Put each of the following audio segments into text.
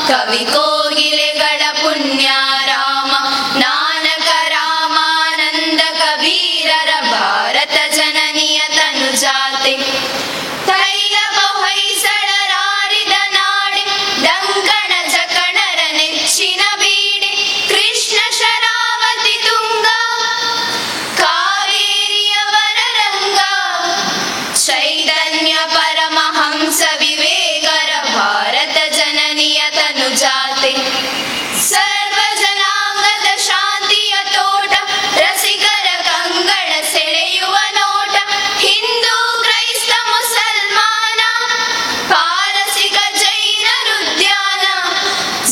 ಕವಿ ಕೋಗಿಲೆಗಳ ಪುಣ್ಯ ರಾಮ, ನಾನಕ ರಾಮಾನಂದ ಕಬೀರರ ಭಾರತ ಜನನಿಯ ತನುಜಾತೆ. ತೈಲವ ಹೊಯ್ಸಳರಾರಿದ ನಾಡೆ, ಡಂಕಣ ಜಕಣರ ನೆಚ್ಚಿನ ಬೀಡೆ. ಕೃಷ್ಣ ಶರಾವತಿ ತುಂಗ, ಕಾವೇರಿಯವರ ರಂಗ. ಚೈತನ್ಯ ಪರಮಹಂಸ ವಿವೇಕರ ಭಾರತ ಜನನಿಯ ತನುಜಾತೆ. ಸರ್ವ ಜನಾಂಗದ ಶಾಂತಿಯ ತೋಟ, ರಸಿಕರ ಕಂಗಳ ಸೆಳೆಯುವ ನೋಟ. ಹಿಂದೂ ಕ್ರೈಸ್ತ ಮುಸಲ್ಮಾನ, ಪಾರಸಿಕ ಜೈನರುದ್ಯಾನ.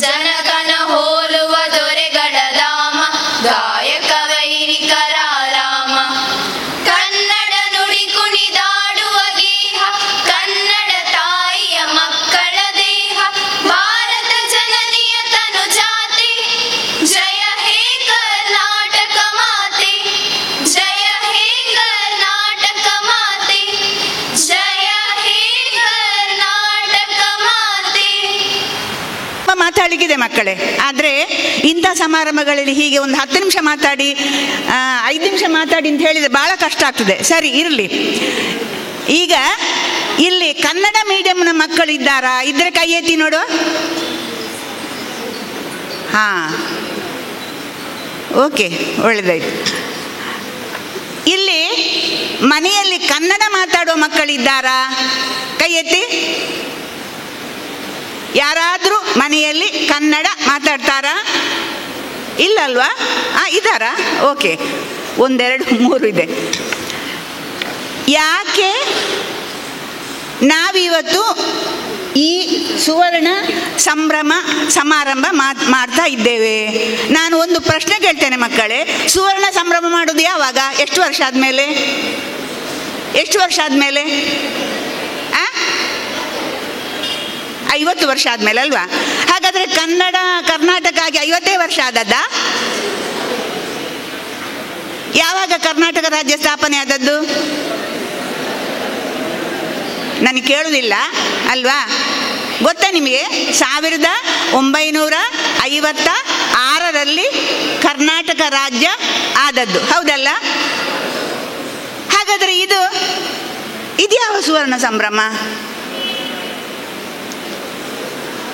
ಜನಕನ ಹೋಲುವ ದೊರೆಗಳ ಧಾಮ, ಗಾಯಕ ವೈರಿಕರ ರಾಮ. ಕನ್ನಡ ನುಡಿ ಕುಣಿದಾಡುವ ಗೇಹ, ಕನ್ನಡ ತಾಯಿಯ ಮಕ್ಕಳ ದೇಹ. ಭಾರತ ಜನನಿಯ ತನುಜಾತೆ, ಜಯ ಹೇ ಕರ್ನಾಟಕ ಮಾತೆ. ಜಯ ಹೇ ಕರ್ನಾಟಕ ಮಾತೆ, ಜಯ ಹೇ ಕರ್ನಾಟಕ ಮಾತೆ. ಮಾತಾಡಲಿಕ್ಕಿದೆ ಮಕ್ಕಳೇ, ಆದರೆ ಇಂಥ ಸಮಾರಂಭಗಳಲ್ಲಿ ಹೀಗೆ ಒಂದು 10 ನಿಮಿಷ ಮಾತಾಡಿ 5 ನಿಮಿಷ ಮಾತಾಡಿ ಅಂತ ಹೇಳಿದರೆ ಭಾಳ ಕಷ್ಟ ಆಗ್ತದೆ. ಸರಿ ಇರಲಿ. ಈಗ ಇಲ್ಲಿ ಕನ್ನಡ ಮೀಡಿಯಂನ ಮಕ್ಕಳಿದ್ದಾರಾ? ಇದ್ರೆ ಕೈ ಎತ್ತಿ ನೋಡು. ಹಾಂ, ಓಕೆ, ಒಳ್ಳೆದಾಯ್ತು. ಇಲ್ಲಿ ಮನೆಯಲ್ಲಿ ಕನ್ನಡ ಮಾತಾಡೋ ಮಕ್ಕಳಿದ್ದಾರಾ? ಕೈ ಎತ್ತಿ. ಯಾರಾದರೂ ಮನೆಯಲ್ಲಿ ಕನ್ನಡ ಮಾತಾಡ್ತಾರಾ? ಇಲ್ಲಲ್ವಾ? ಇದ್ದಾರಾ? ಓಕೆ, 1 2 3 ಇದೆ. ಯಾಕೆ ನಾವಿವತ್ತು ಈ ಸುವರ್ಣ ಸಂಭ್ರಮ ಸಮಾರಂಭ ಮಾಡ್ತಾ ಇದ್ದೇವೆ? ನಾನು ಒಂದು ಪ್ರಶ್ನೆ ಕೇಳ್ತೇನೆ ಮಕ್ಕಳೇ. ಸುವರ್ಣ ಸಂಭ್ರಮ ಮಾಡೋದು ಯಾವಾಗ? ಎಷ್ಟು ವರ್ಷ ಆದಮೇಲೆ? ಎಷ್ಟು ವರ್ಷ ಆದಮೇಲೆ? 50 ವರ್ಷ ಆದಮೇಲೆ ಅಲ್ವಾ? ಹಾಗಾದರೆ ಕರ್ನಾಟಕ ಆಗಿ 50 ವರ್ಷ ಆದದ್ದಾ? ಯಾವಾಗ ಕರ್ನಾಟಕ ರಾಜ್ಯ ಸ್ಥಾಪನೆ ಆದದ್ದು? ನನಗೆ ಕೇಳುವುದಿಲ್ಲ ಅಲ್ವಾ? ಗೊತ್ತಾ ನಿಮಗೆ? 1956ರಲ್ಲಿ ಕರ್ನಾಟಕ ರಾಜ್ಯ ಆದದ್ದು, ಹೌದಲ್ಲ? ಹಾಗಾದರೆ ಇದು ಯಾವ ಸುವರ್ಣ ಸಂಭ್ರಮ?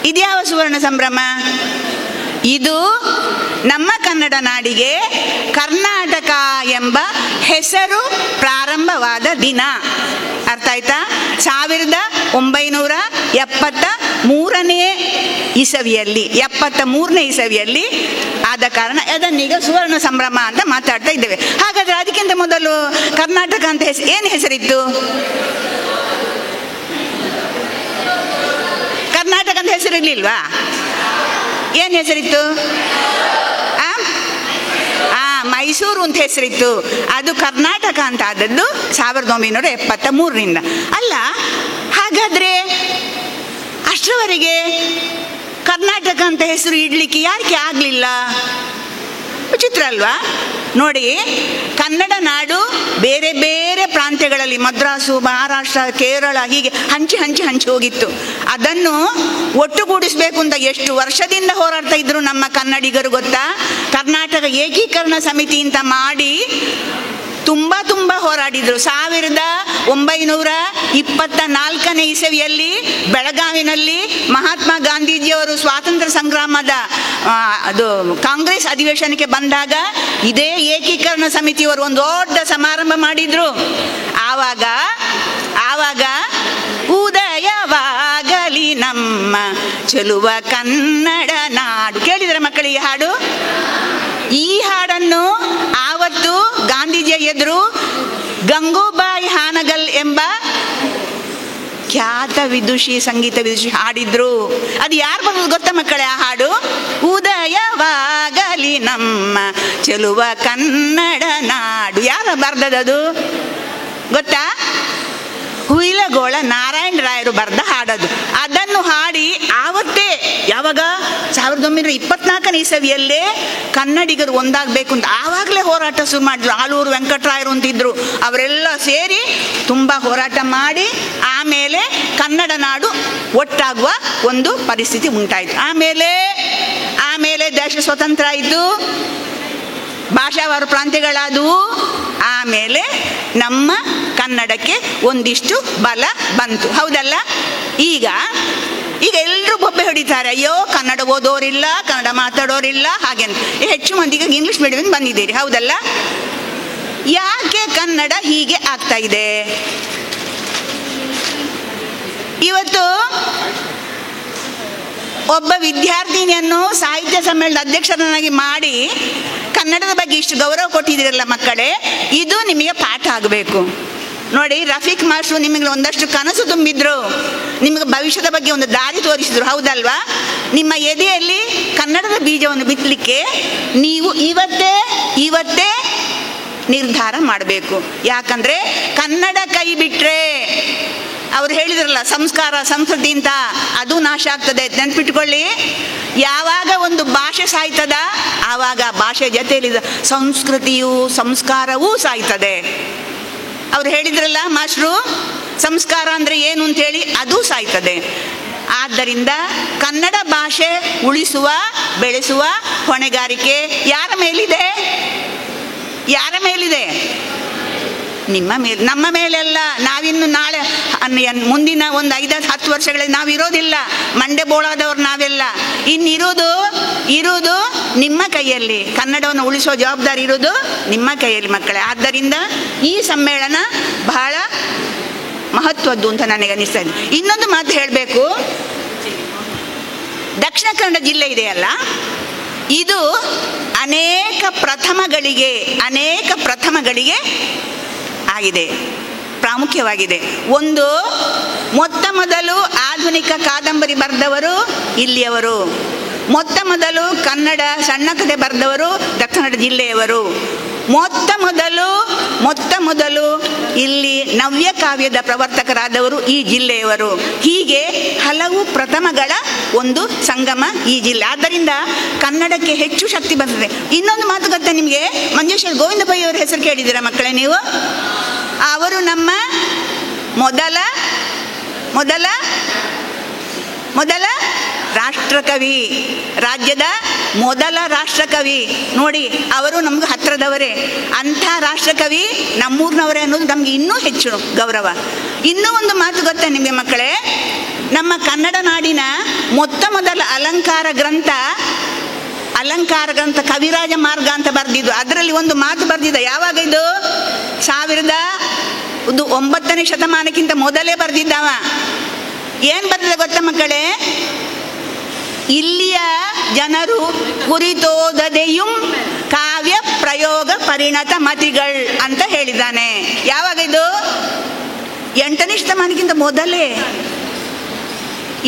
ಇದ್ಯಾವ ಸುವರ್ಣ ಸಂಭ್ರಮ? ಇದು ನಮ್ಮ ಕನ್ನಡ ನಾಡಿಗೆ ಕರ್ನಾಟಕ ಎಂಬ ಹೆಸರು ಪ್ರಾರಂಭವಾದ ದಿನ. ಅರ್ಥ ಆಯ್ತಾ? 1973ನೇ ಇಸವಿಯಲ್ಲಿ ಆದ ಕಾರಣ ಅದನ್ನೀಗ ಸುವರ್ಣ ಸಂಭ್ರಮ ಅಂತ ಮಾತಾಡ್ತಾ ಇದ್ದೇವೆ. ಹಾಗಾದರೆ ಅದಕ್ಕಿಂತ ಮೊದಲು ಕರ್ನಾಟಕ ಅಂತ ಏನು ಹೆಸರಿತ್ತು? ಕರ್ನಾಟಕ ಅಂತ ಹೆಸರಿರ್ಲಿಲ್ವಾ? ಏನು ಹೆಸರಿತ್ತು? ಮೈಸೂರು ಅಂತ ಹೆಸರಿತ್ತು. ಅದು ಕರ್ನಾಟಕ ಅಂತ ಆದದ್ದು 1973ರಿಂದ. ಅಲ್ಲ, ಹಾಗಾದರೆ ಅಷ್ಟರವರೆಗೆ ಕರ್ನಾಟಕ ಅಂತ ಹೆಸರು ಇಡಲಿಕ್ಕೆ ಯಾಕೆ ಆಗಲಿಲ್ಲ? ವಿಚಿತ್ರ ಅಲ್ವಾ? ನೋಡಿ, ಕನ್ನಡ ನಾಡು ಬೇರೆ ಬೇರೆ ಪ್ರಾಂತ್ಯಗಳಲ್ಲಿ, ಮದ್ರಾಸು, ಮಹಾರಾಷ್ಟ್ರ, ಕೇರಳ, ಹೀಗೆ ಹಂಚಿ ಹೋಗಿತ್ತು. ಅದನ್ನು ಒಟ್ಟುಗೂಡಿಸಬೇಕು ಅಂತ ಎಷ್ಟು ವರ್ಷದಿಂದ ಹೋರಾಡ್ತಾ ಇದ್ರು ನಮ್ಮ ಕನ್ನಡಿಗರು ಗೊತ್ತಾ? ಕರ್ನಾಟಕ ಏಕೀಕರಣ ಸಮಿತಿ ಅಂತ ಮಾಡಿ ತುಂಬ ಹೋರಾಡಿದರು. 1924ನೇ ಇಸವಿಯಲ್ಲಿ ಬೆಳಗಾವಿನಲ್ಲಿ ಮಹಾತ್ಮ ಗಾಂಧೀಜಿಯವರು ಸ್ವಾತಂತ್ರ್ಯ ಸಂಗ್ರಾಮದ ಅದು ಕಾಂಗ್ರೆಸ್ ಅಧಿವೇಶನಕ್ಕೆ ಬಂದಾಗ ಇದೇ ಏಕೀಕರಣ ಸಮಿತಿಯವರು ಒಂದು ದೊಡ್ಡ ಸಮಾರಂಭ ಮಾಡಿದ್ರು. ಆವಾಗ ಉದಯವಾಗಲಿ ನಮ್ಮ ಚೆಲುವ ಕನ್ನಡ ನಾಡು. ಕೇಳಿದರೆ ಮಕ್ಕಳಿಗೆ ಹಾಡು? ಈ ಹಾಡನ್ನು ಆವತ್ತು ಗಾಂಧೀಜಿಯ ಎದುರು ಗಂಗೂಬಾಯಿ ಹಾನಗಲ್ ಎಂಬ ಖ್ಯಾತ ಸಂಗೀತ ವಿದುಷಿ ಹಾಡಿದ್ರು. ಅದು ಯಾರು ಬರೋದು ಗೊತ್ತಾ ಮಕ್ಕಳೇ? ಆ ಹಾಡು ಉದಯವಾಗಲಿ ನಮ್ಮ ಚೆಲುವ ಕನ್ನಡ ನಾಡು. ಯಾರ ಬರ್ದದ್ದು ಗೊತ್ತಾ? ಹುಯಿಲಗೋಳ ನಾರಾಯಣ ರಾಯರು ಬರೆದ ಹಾಡದು. ಅದನ್ನು ಹಾಡಿ ಆವತ್ತೇ ಯಾವಾಗ 1924ನೇ ಇಸವಿಯಲ್ಲೇ ಕನ್ನಡಿಗರು ಒಂದಾಗಬೇಕು ಅಂತ ಆವಾಗಲೇ ಹೋರಾಟ ಶುರು ಮಾಡಿದ್ರು. ಆಲೂರು ವೆಂಕಟರಾಯರು ಅಂತಿದ್ರು, ಅವರೆಲ್ಲ ಸೇರಿ ತುಂಬ ಹೋರಾಟ ಮಾಡಿ ಆಮೇಲೆ ಕನ್ನಡ ನಾಡು ಒಟ್ಟಾಗುವ ಒಂದು ಪರಿಸ್ಥಿತಿ ಉಂಟಾಯಿತು. ಆಮೇಲೆ ದೇಶ ಸ್ವತಂತ್ರ ಆಯಿತು, ಭಾಷಾವಾರು ಪ್ರಾಂತ್ಯಗಳಾದವು. ಆಮೇಲೆ ನಮ್ಮ ಕನ್ನಡಕ್ಕೆ ಒಂದಿಷ್ಟು ಬಲ ಬಂತು, ಹೌದಲ್ಲ? ಈಗ ಎಲ್ಲರೂ ಬೊಬ್ಬೆ ಹೊಡಿತಾರೆ, ಅಯ್ಯೋ ಕನ್ನಡ ಓದೋರಿಲ್ಲ, ಕನ್ನಡ ಮಾತಾಡೋರಿಲ್ಲ ಹಾಗೆ ಅಂತ. ಹೆಚ್ಚು ಮಂದಿಗೆ ಇಂಗ್ಲೀಷ್ ಮೀಡಿಯಂ ಬಂದಿದ್ದೀರಿ, ಹೌದಲ್ಲ? ಯಾಕೆ ಕನ್ನಡ ಹೀಗೆ ಆಗ್ತಾ ಇದೆ? ಇವತ್ತು ಒಬ್ಬ ವಿದ್ಯಾರ್ಥಿನಿಯನ್ನು ಸಾಹಿತ್ಯ ಸಮ್ಮೇಳನದ ಅಧ್ಯಕ್ಷರನ್ನಾಗಿ ಮಾಡಿ ಕನ್ನಡದ ಬಗ್ಗೆ ಇಷ್ಟು ಗೌರವ ಕೊಟ್ಟಿದ್ದೀರಲ್ಲ ಮಕ್ಕಳೇ, ಇದು ನಿಮಗೆ ಪಾಠ ಆಗಬೇಕು. ನೋಡಿ, ರಫೀಕ್ ಮಾಸ್ಟ್ರು ನಿಮಗೆ ಒಂದಷ್ಟು ಕನಸು ತುಂಬಿದ್ರು, ನಿಮಗೆ ಭವಿಷ್ಯದ ಬಗ್ಗೆ ಒಂದು ದಾರಿ ತೋರಿಸಿದ್ರು, ಹೌದಲ್ವಾ? ನಿಮ್ಮ ಎದೆಯಲ್ಲಿ ಕನ್ನಡದ ಬೀಜವನ್ನು ಬಿತ್ತಲಿಕ್ಕೆ ನೀವು ಇವತ್ತೇ ನಿರ್ಧಾರ ಮಾಡಬೇಕು. ಯಾಕಂದರೆ ಕನ್ನಡ ಕೈ ಬಿಟ್ಟರೆ ಅವ್ರು ಹೇಳಿದ್ರಲ್ಲ ಸಂಸ್ಕಾರ ಸಂಸ್ಕೃತಿ ಅಂತ, ಅದು ನಾಶ ಆಗ್ತದೆ. ನೆನ್ಪಿಟ್ಕೊಳ್ಳಿ, ಯಾವಾಗ ಒಂದು ಭಾಷೆ ಸಾಯ್ತದ ಆವಾಗ ಭಾಷೆ ಜೊತೆಯಲ್ಲಿ ಸಂಸ್ಕೃತಿಯೂ ಸಂಸ್ಕಾರವೂ ಸಾಯ್ತದೆ. ಅವ್ರು ಹೇಳಿದ್ರಲ್ಲ ಮಾಸ್ಟ್ರು, ಸಂಸ್ಕಾರ ಅಂದರೆ ಏನು ಅಂತೇಳಿ, ಅದು ಸಾಯ್ತದೆ. ಆದ್ದರಿಂದ ಕನ್ನಡ ಭಾಷೆ ಉಳಿಸುವ ಬೆಳೆಸುವ ಹೊಣೆಗಾರಿಕೆ ಯಾರ ಮೇಲಿದೆ? ನಿಮ್ಮ ಮೇಲೆ, ನಮ್ಮ ಮೇಲೆಲ್ಲ. ನಾವಿನ್ನು ನಾಳೆ ಮುಂದಿನ ಒಂದು 5-10 ವರ್ಷಗಳಲ್ಲಿ ನಾವು ಇರೋದಿಲ್ಲ, ಮಂಡೆ ಬೋಳಾದವ್ರು ನಾವೆಲ್ಲ. ಇರುವುದು ನಿಮ್ಮ ಕೈಯಲ್ಲಿ. ಕನ್ನಡವನ್ನು ಉಳಿಸುವ ಜವಾಬ್ದಾರಿ ಇರುವುದು ನಿಮ್ಮ ಕೈಯಲ್ಲಿ ಮಕ್ಕಳೇ. ಆದ್ದರಿಂದ ಈ ಸಮ್ಮೇಳನ ಬಹಳ ಮಹತ್ವದ್ದು ಅಂತ ನನಗೆ ಅನಿಸ್ತಾ ಇದೆ. ಇನ್ನೊಂದು ಮಾತು ಹೇಳಬೇಕು, ದಕ್ಷಿಣ ಕನ್ನಡ ಜಿಲ್ಲೆ ಇದೆಯಲ್ಲ, ಇದು ಅನೇಕ ಪ್ರಥಮಗಳಿಗೆ ಆಗಿದೆ, ಪ್ರಾಮುಖ್ಯವಾಗಿದೆ. ಒಂದು, ಮೊತ್ತ ಮೊದಲು ಆಧುನಿಕ ಕಾದಂಬರಿ ಬರೆದವರು ಇಲ್ಲಿಯವರು, ಮೊತ್ತ ಮೊದಲು ಕನ್ನಡ ಸಣ್ಣ ಕಥೆ ಬರೆದವರು ದಕ್ಷಿಣ ಕನ್ನಡ ಜಿಲ್ಲೆಯವರು, ಮೊತ್ತ ಮೊದಲು ಇಲ್ಲಿ ನವ್ಯ ಕಾವ್ಯದ ಪ್ರವರ್ತಕರಾದವರು ಈ ಜಿಲ್ಲೆಯವರು. ಹೀಗೆ ಹಲವು ಪ್ರಥಮಗಳ ಒಂದು ಸಂಗಮ ಈ ಜಿಲ್ಲೆ. ಆದ್ದರಿಂದ ಕನ್ನಡಕ್ಕೆ ಹೆಚ್ಚು ಶಕ್ತಿ ಬಂದಿದೆ. ಇನ್ನೊಂದು ಮಾತು ಗೊತ್ತಾ ನಿಮಗೆ? ಮಂಜೇಶ್ವರ ಗೋವಿಂದ ಪೈ ಅವರ ಹೆಸರು ಕೇಳಿದ್ದೀರಾ ಮಕ್ಕಳೇ ನೀವು? ಅವರು ನಮ್ಮ ಮೊದಲ ರಾಷ್ಟ್ರಕವಿ, ರಾಜ್ಯದ ಮೊದಲ ರಾಷ್ಟ್ರಕವಿ. ನೋಡಿ, ಅವರು ನಮ್ಗೆ ಹತ್ತಿರದವರೇ. ಅಂಥ ರಾಷ್ಟ್ರಕವಿ ನಮ್ಮೂರಿನವರೇ ಅನ್ನೋದು ನಮಗೆ ಇನ್ನೂ ಹೆಚ್ಚು ಗೌರವ. ಇನ್ನೂ ಒಂದು ಮಾತು ಗೊತ್ತಾ ನಿಮಗೆ ಮಕ್ಕಳೇ? ನಮ್ಮ ಕನ್ನಡ ನಾಡಿನ ಮೊತ್ತ ಮೊದಲ ಅಲಂಕಾರ ಗ್ರಂಥ ಕವಿರಾಜ ಮಾರ್ಗ ಅಂತ ಬರೆದಿದ್ದು. ಅದರಲ್ಲಿ ಒಂದು ಮಾತು ಬರೆದಿದ್ದ. ಯಾವಾಗ ಇದು? 19ನೇ ಶತಮಾನಕ್ಕಿಂತ ಮೊದಲೇ ಬರೆದಿದ್ದವ. ಏನು ಬರೆದಿದೆ ಗೊತ್ತಾ ಮಕ್ಕಳೇ? ಇಲ್ಲಿಯ ಜನರು ಕುರಿತೋದದೆಯುಂ ಕಾವ್ಯ ಪ್ರಯೋಗ ಪರಿಣತ ಮತಿಗಳ್ ಅಂತ ಹೇಳಿದ್ದಾನೆ. ಯಾವಾಗ ಇದು? 8ನೇ ಶತಮಾನಕ್ಕಿಂತ ಮೊದಲೇ.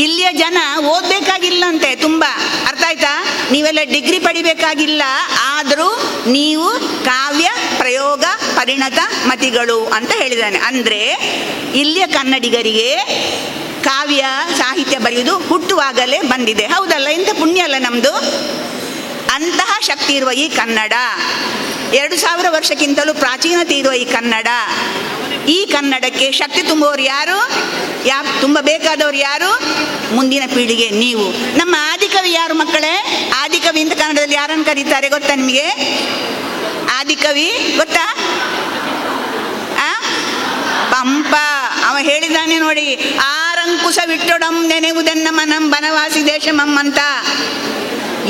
ಇಲ್ಲಿಯ ಜನ ಓದಬೇಕಾಗಿಲ್ಲ ಅಂತೆ, ತುಂಬ ಅರ್ಥ ಆಯ್ತಾ? ನೀವೆಲ್ಲ ಡಿಗ್ರಿ ಪಡಿಬೇಕಾಗಿಲ್ಲ, ಆದರೂ ನೀವು ಕಾವ್ಯ ಪ್ರಯೋಗ ಪರಿಣತ ಮತಿಗಳು ಅಂತ ಹೇಳಿದ್ದಾನೆ. ಅಂದರೆ ಇಲ್ಲಿಯ ಕನ್ನಡಿಗರಿಗೆ ಕಾವ್ಯ ಸಾಹಿತ್ಯ ಬರೆಯುವುದು ಹುಟ್ಟುವಾಗಲೇ ಬಂದಿದೆ, ಹೌದಲ್ಲ? ಇಂಥ ಪುಣ್ಯ ಅಲ್ಲ ನಮ್ಮದು. ಅಂತಹ ಶಕ್ತಿ ಇರುವ ಈ ಕನ್ನಡ, 2000 ವರ್ಷಕ್ಕಿಂತಲೂ ಪ್ರಾಚೀನತೆ ಇರುವ ಈ ಕನ್ನಡಕ್ಕೆ ಶಕ್ತಿ ತುಂಬುವವರು ಯಾರು? ತುಂಬಬೇಕಾದವರು ಯಾರು? ಮುಂದಿನ ಪೀಳಿಗೆ ನೀವು. ನಮ್ಮ ಆದಿಕವಿ ಯಾರು ಮಕ್ಕಳೇ? ಆದಿಕವಿ ಅಂತ ಕನ್ನಡದಲ್ಲಿ ಯಾರನ್ನು ಕರೀತಾರೆ ಗೊತ್ತಾ ನಿಮಗೆ? ಆದಿಕವಿ ಗೊತ್ತಾ? ಪಂಪ. ಅವ ಹೇಳಿದ್ದಾನೆ ನೋಡಿ, ಆರಂಕುಶವಿಟ್ಟೊಡಂ ನೆನೆವುದೆನ್ನ ಮನಂ ಬನವಾಸಿ ದೇಶಮಂ ಅಂತ.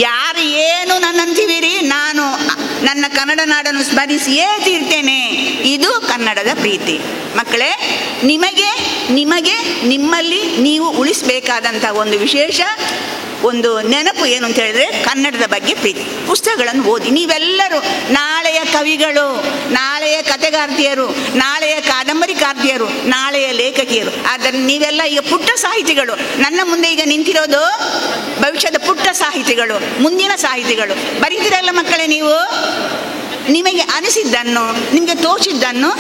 ಯಾರು ಏನು ನನ್ನಂತೀವಿರಿ, ನಾನು ನನ್ನ ಕನ್ನಡ ನಾಡನ್ನು ಸ್ಮರಿಸಿಯೇ ತೀರ್ತೇನೆ. ಇದು ಕನ್ನಡದ ಪ್ರೀತಿ ಮಕ್ಕಳೇ. ನಿಮ್ಮಲ್ಲಿ ನೀವು ಉಳಿಸಬೇಕಾದಂಥ ಒಂದು ವಿಶೇಷ ಒಂದು ನೆನಪು ಏನು ಅಂತ ಹೇಳಿದ್ರೆ, ಕನ್ನಡದ ಬಗ್ಗೆ ಪ್ರೀತಿ. ಪುಸ್ತಕಗಳನ್ನು ಓದಿ. ನೀವೆಲ್ಲರೂ ನಾಳೆಯ ಕವಿಗಳು, ನಾಳೆಯ ಕಥೆಗಾರ್ತಿಯರು, ನಾಳೆಯ ಕಾದಂಬರಿಕಾರ್ತಿಯರು, ನಾಳೆಯ ಲೇಖಕಿಯರು. ಆದರೆ ನೀವೆಲ್ಲ ಈಗ ಪುಟ್ಟ ಸಾಹಿತಿಗಳು. ನನ್ನ ಮುಂದೆ ಈಗ ನಿಂತಿರೋದು ಭವಿಷ್ಯದ ಪುಟ್ಟ ಸಾಹಿತಿಗಳು, ಮುಂದಿನ ಸಾಹಿತಿಗಳು. ಬರೀತೀರಲ್ಲ ಮಕ್ಕಳೇ ನೀವು? ನಿಮಗೆ ಅನಿಸಿದ್ದನ್ನು, ನಿಮಗೆ ತೋಚಿದ್ದನ್ನು,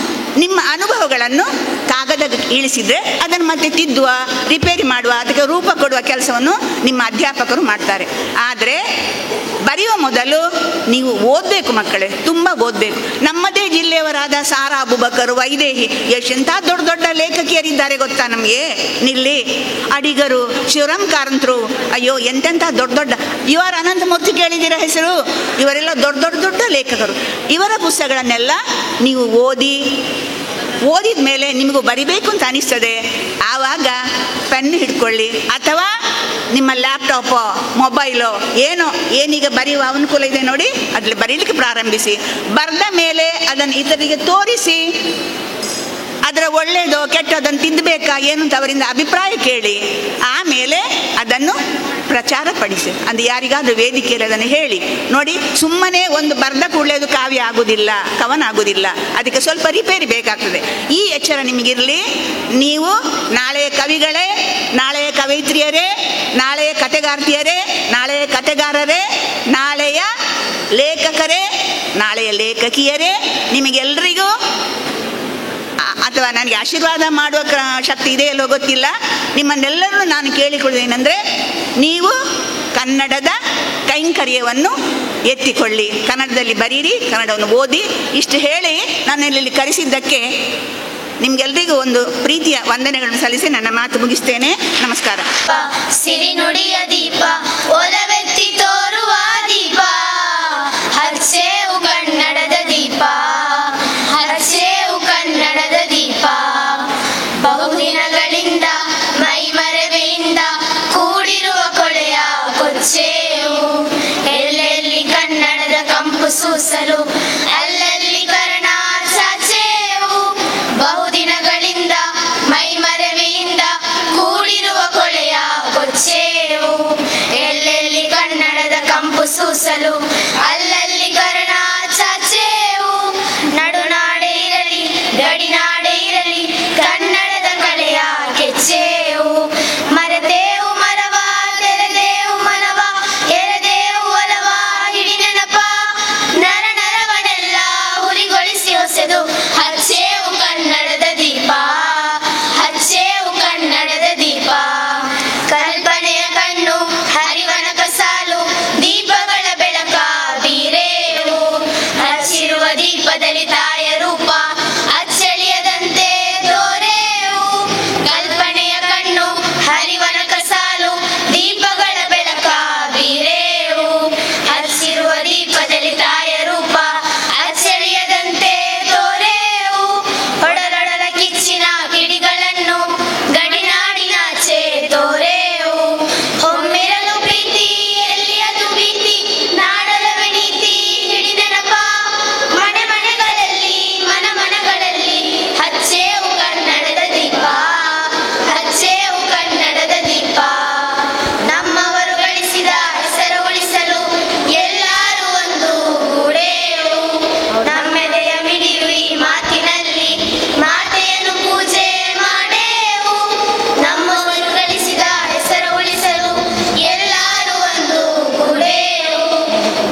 ನಿಮ್ಮ ಅನುಭವಗಳನ್ನು ಕಾಗದಕ್ಕೆ ಇಳಿಸಿದರೆ ಅದನ್ನು ಮತ್ತೆ ತಿದ್ದುವ, ರಿಪೇರಿ ಮಾಡುವ, ಅದಕ್ಕೆ ರೂಪ ಕೊಡುವ ಕೆಲಸವನ್ನು ನಿಮ್ಮ ಅಧ್ಯಾಪಕರು ಮಾಡ್ತಾರೆ. ಆದರೆ ಬರೆಯುವ ಮೊದಲು ನೀವು ಓದಬೇಕು ಮಕ್ಕಳೇ, ತುಂಬ ಓದಬೇಕು. ನಮ್ಮದೇ ಜಿಲ್ಲೆಯವರಾದ ಸಾರಾ ಅಬುಬಕರ್, ವೈದೇಹಿ, ಎಂಥ ದೊಡ್ಡ ದೊಡ್ಡ ಲೇಖಕಿಯರಿದ್ದಾರೆ ಗೊತ್ತಾ ನಮಗೆ. ನಿಲ್ಲಿ ಅಡಿಗರು, ಶಿವರಾಮ್ ಕಾರಂತರು, ಅಯ್ಯೋ ಎಂತೆಂಥ ದೊಡ್ಡ ದೊಡ್ಡ, ಇವರ ಅನಂತಮೂರ್ತಿ ಕೇಳಿದಿರ ಹೆಸರು, ಇವರೆಲ್ಲ ದೊಡ್ಡ ದೊಡ್ಡ ದೊಡ್ಡ ಲೇಖಕರು. ಇವರ ಪುಸ್ತಕಗಳನ್ನೆಲ್ಲ ನೀವು ಓದಿದ ಮೇಲೆ ನಿಮಗೂ ಬರಿಬೇಕು ಅಂತ ಅನಿಸ್ತದೆ. ಆವಾಗ ಪೆನ್ ಹಿಡ್ಕೊಳ್ಳಿ, ಅಥವಾ ನಿಮ್ಮ ಲ್ಯಾಪ್ಟಾಪೋ ಮೊಬೈಲೋ ಏನೀಗ ಬರೆಯುವ ಅನುಕೂಲ ಇದೆ ನೋಡಿ, ಅದ್ರಲ್ಲಿ ಬರೀಲಿಕ್ಕೆ ಪ್ರಾರಂಭಿಸಿ. ಬರೆದ ಮೇಲೆ ಅದನ್ನು ಇತರರಿಗೆ ತೋರಿಸಿ, ಅದರ ಒಳ್ಳೆಯದೋ ಕೆಟ್ಟದನ್ನು ತಿದ್ದಬೇಕಾ ಏನು ಅಂತ ಅವರಿಂದ ಅಭಿಪ್ರಾಯ ಕೇಳಿ, ಆಮೇಲೆ ಅದನ್ನು ಪ್ರಚಾರಪಡಿಸಿ. ಅದು ಯಾರಿಗಾದ್ರೂ ವೇದಿಕೆಯಲ್ಲಿ ಅದನ್ನು ಹೇಳಿ ನೋಡಿ. ಸುಮ್ಮನೆ ಒಂದು ಬರೆದ ಕೂಡಲೇ ಅದು ಕಾವ್ಯ ಆಗುವುದಿಲ್ಲ, ಕವನ ಆಗುವುದಿಲ್ಲ, ಅದಕ್ಕೆ ಸ್ವಲ್ಪ ರಿಪೇರಿ ಬೇಕಾಗ್ತದೆ. ಈ ಎಚ್ಚರ ನಿಮಗಿರಲಿ. ನೀವು ನಾಳೆಯ ಕವಿಗಳೇ, ನಾಳೆಯ ಕವಯಿತ್ರಿಯರೇ, ನಾಳೆಯ ಕಥೆಗಾರ್ತಿಯರೇ, ನಾಳೆಯ ಕಥೆಗಾರರೇ, ನಾಳೆಯ ಲೇಖಕರೇ, ನಾಳೆಯ ಲೇಖಕಿಯರೇ. ನಿಮಗೆಲ್ಲರಿಗೂ ಅಥವಾ ನನಗೆ ಆಶೀರ್ವಾದ ಮಾಡುವ ಶಕ್ತಿ ಇದೆಯಲ್ಲೋ ಗೊತ್ತಿಲ್ಲ, ನಿಮ್ಮನ್ನೆಲ್ಲರೂ ನಾನು ಕೇಳಿಕೊಳ್ಳುವುದೇನೆಂದರೆ, ನೀವು ಕನ್ನಡದ ಕೈಂಕರ್ಯವನ್ನು ಎತ್ತಿಕೊಳ್ಳಿ, ಕನ್ನಡದಲ್ಲಿ ಬರೀರಿ, ಕನ್ನಡವನ್ನು ಓದಿ. ಇಷ್ಟು ಹೇಳಿ ನಾನು ಇಲ್ಲಿ ಕರೆಸಿದ್ದಕ್ಕೆ ನಿಮ್ಗೆಲ್ರಿಗೂ ಒಂದು ಪ್ರೀತಿಯ ವಂದನೆಗಳನ್ನು ಸಲ್ಲಿಸಿ ನನ್ನ ಮಾತು ಮುಗಿಸ್ತೇನೆ. ನಮಸ್ಕಾರ. ಸಿರಿನುಡಿಯ ದೀಪ, ಒಲವೆತ್ತಿ ತೋರುವ ದೀಪ, ಹರ್ಷೇವು ಕನ್ನಡದ ದೀಪ, ಹರ್ಷೇವು ಕನ್ನಡದ ದೀಪ. ಬಹುದಿನಗಳಿಂದ ಮೈಮರೆವೆಯಿಂದ ಕೂಡಿರುವ ಕೊಳೆಯ ಕೊಚ್ಚೇವು, ಎಲ್ಲೆಲ್ಲಿ ಕನ್ನಡದ ಕಂಪು ಸೂಸಲು ಅಲ್ಲಲ್ಲಿ ಕರ್ಣ ಚಾಚೇವು. ಬಹುದಿನಗಳಿಂದ ಮೈಮರೆವೆಯಿಂದ ಕೂಡಿರುವ ಕೊಳೆಯ ಕೊಚ್ಚೇವು, ಎಲ್ಲೆಲ್ಲಿ ಕನ್ನಡದ ಕಂಪು ಸೂಸಲು ಅಲ್ಲಲ್ಲಿ ಕರ್ಣ ಚಾಚೇವು. ನಡುನಾಡೆ ಇರಲಿ ಗಡಿನಾಡೆ ಇರಲಿ ಕನ್ನಡದ ಕಲೆಯ ಕೆಚ್ಚೇವು. ಮರೆದೇವು ಮರವ, ತೆರೆದೇವು ಮನವ, ಎರೆದೇವು ಒಲವ, ಹಿಡಿ ನೆನಪ, ನರ ನರವನೆಲ್ಲ ಉರಿಗೊಳಿಸಿ ಹೊಸೆದು ಹಚ್ಚೇವು ಕನ್ನಡದ ದೀಪ, ಹಚ್ಚೇವು ಕನ್ನಡದ ದೀಪ. ಕಲ್ಪನೆಯ ಕಣ್ಣು ಹರಿವನ ಕಸಾಲು, ದೀಪಗಳ ಬೆಳಕ ಬೀರೇವು. ಹಚ್ಚಿರುವ ದೀಪದಲ್ಲಿ ತಾಯ ರೂಪ ಅಚ್ಚಳಿಯದಂತೆ ತೋರೇವು. ಕಲ್ಪನೆಯ ಕಣ್ಣು ಹರಿವನ ಕಸಾಲು, ದೀಪಗಳ ಬೆಳಕ ಬೀರೇವು. ಹಚ್ಚಿರುವ ದೀಪದಲ್ಲಿ ತಾಯ ರೂಪ ಅಚ್ಚಳಿಯದಂತೆ ತೋರೇವು. ಹೊಡಲೊಡಲ ಕಿಚ್ಚಿನ ಕಿಡಿಗಳನ್ನು ಗಡಿನಾಡಿನಾಚೆ ತೋರೇವು. ಹೊಮ್ಮಿರಲು ಪ್ರೀತಿ, ಎಲ್ಲಿಯದು ಭೀತಿ, ನಾಡಲವೆ ನೀತಿ, ಹಿಡಿ ನೆನಪ, ಮನೆ ಮನೆಗಳಲ್ಲಿ ಮನ ಮನಗಳಲ್ಲಿ ಹಚ್ಚೇವು ಕನ್ನಡದ ದೀಪ, ಹಚ್ಚೇವು ಕನ್ನಡದ ದೀಪ. ನಮ್ಮವರು ಗಳಿಸಿದ ಹೆಸರು ಉಳಿಸಲು ಎಲ್ಲರೂ ಒಂದು ಗೂಡೇವು. ನಮ್ಮೆದೆಯ ಮಿಡಿಯುವ ಈ ಮಾತಿನಲ್ಲಿ ಮಾತೆಯನ್ನು ಪೂಜೆ ಮಾಡೇವು. ನಮ್ಮವರು ಗಳಿಸಿದ ಹೆಸರು ಉಳಿಸಲು ಎಲ್ಲರೂ ಒಂದು ಗೂಡೇವು.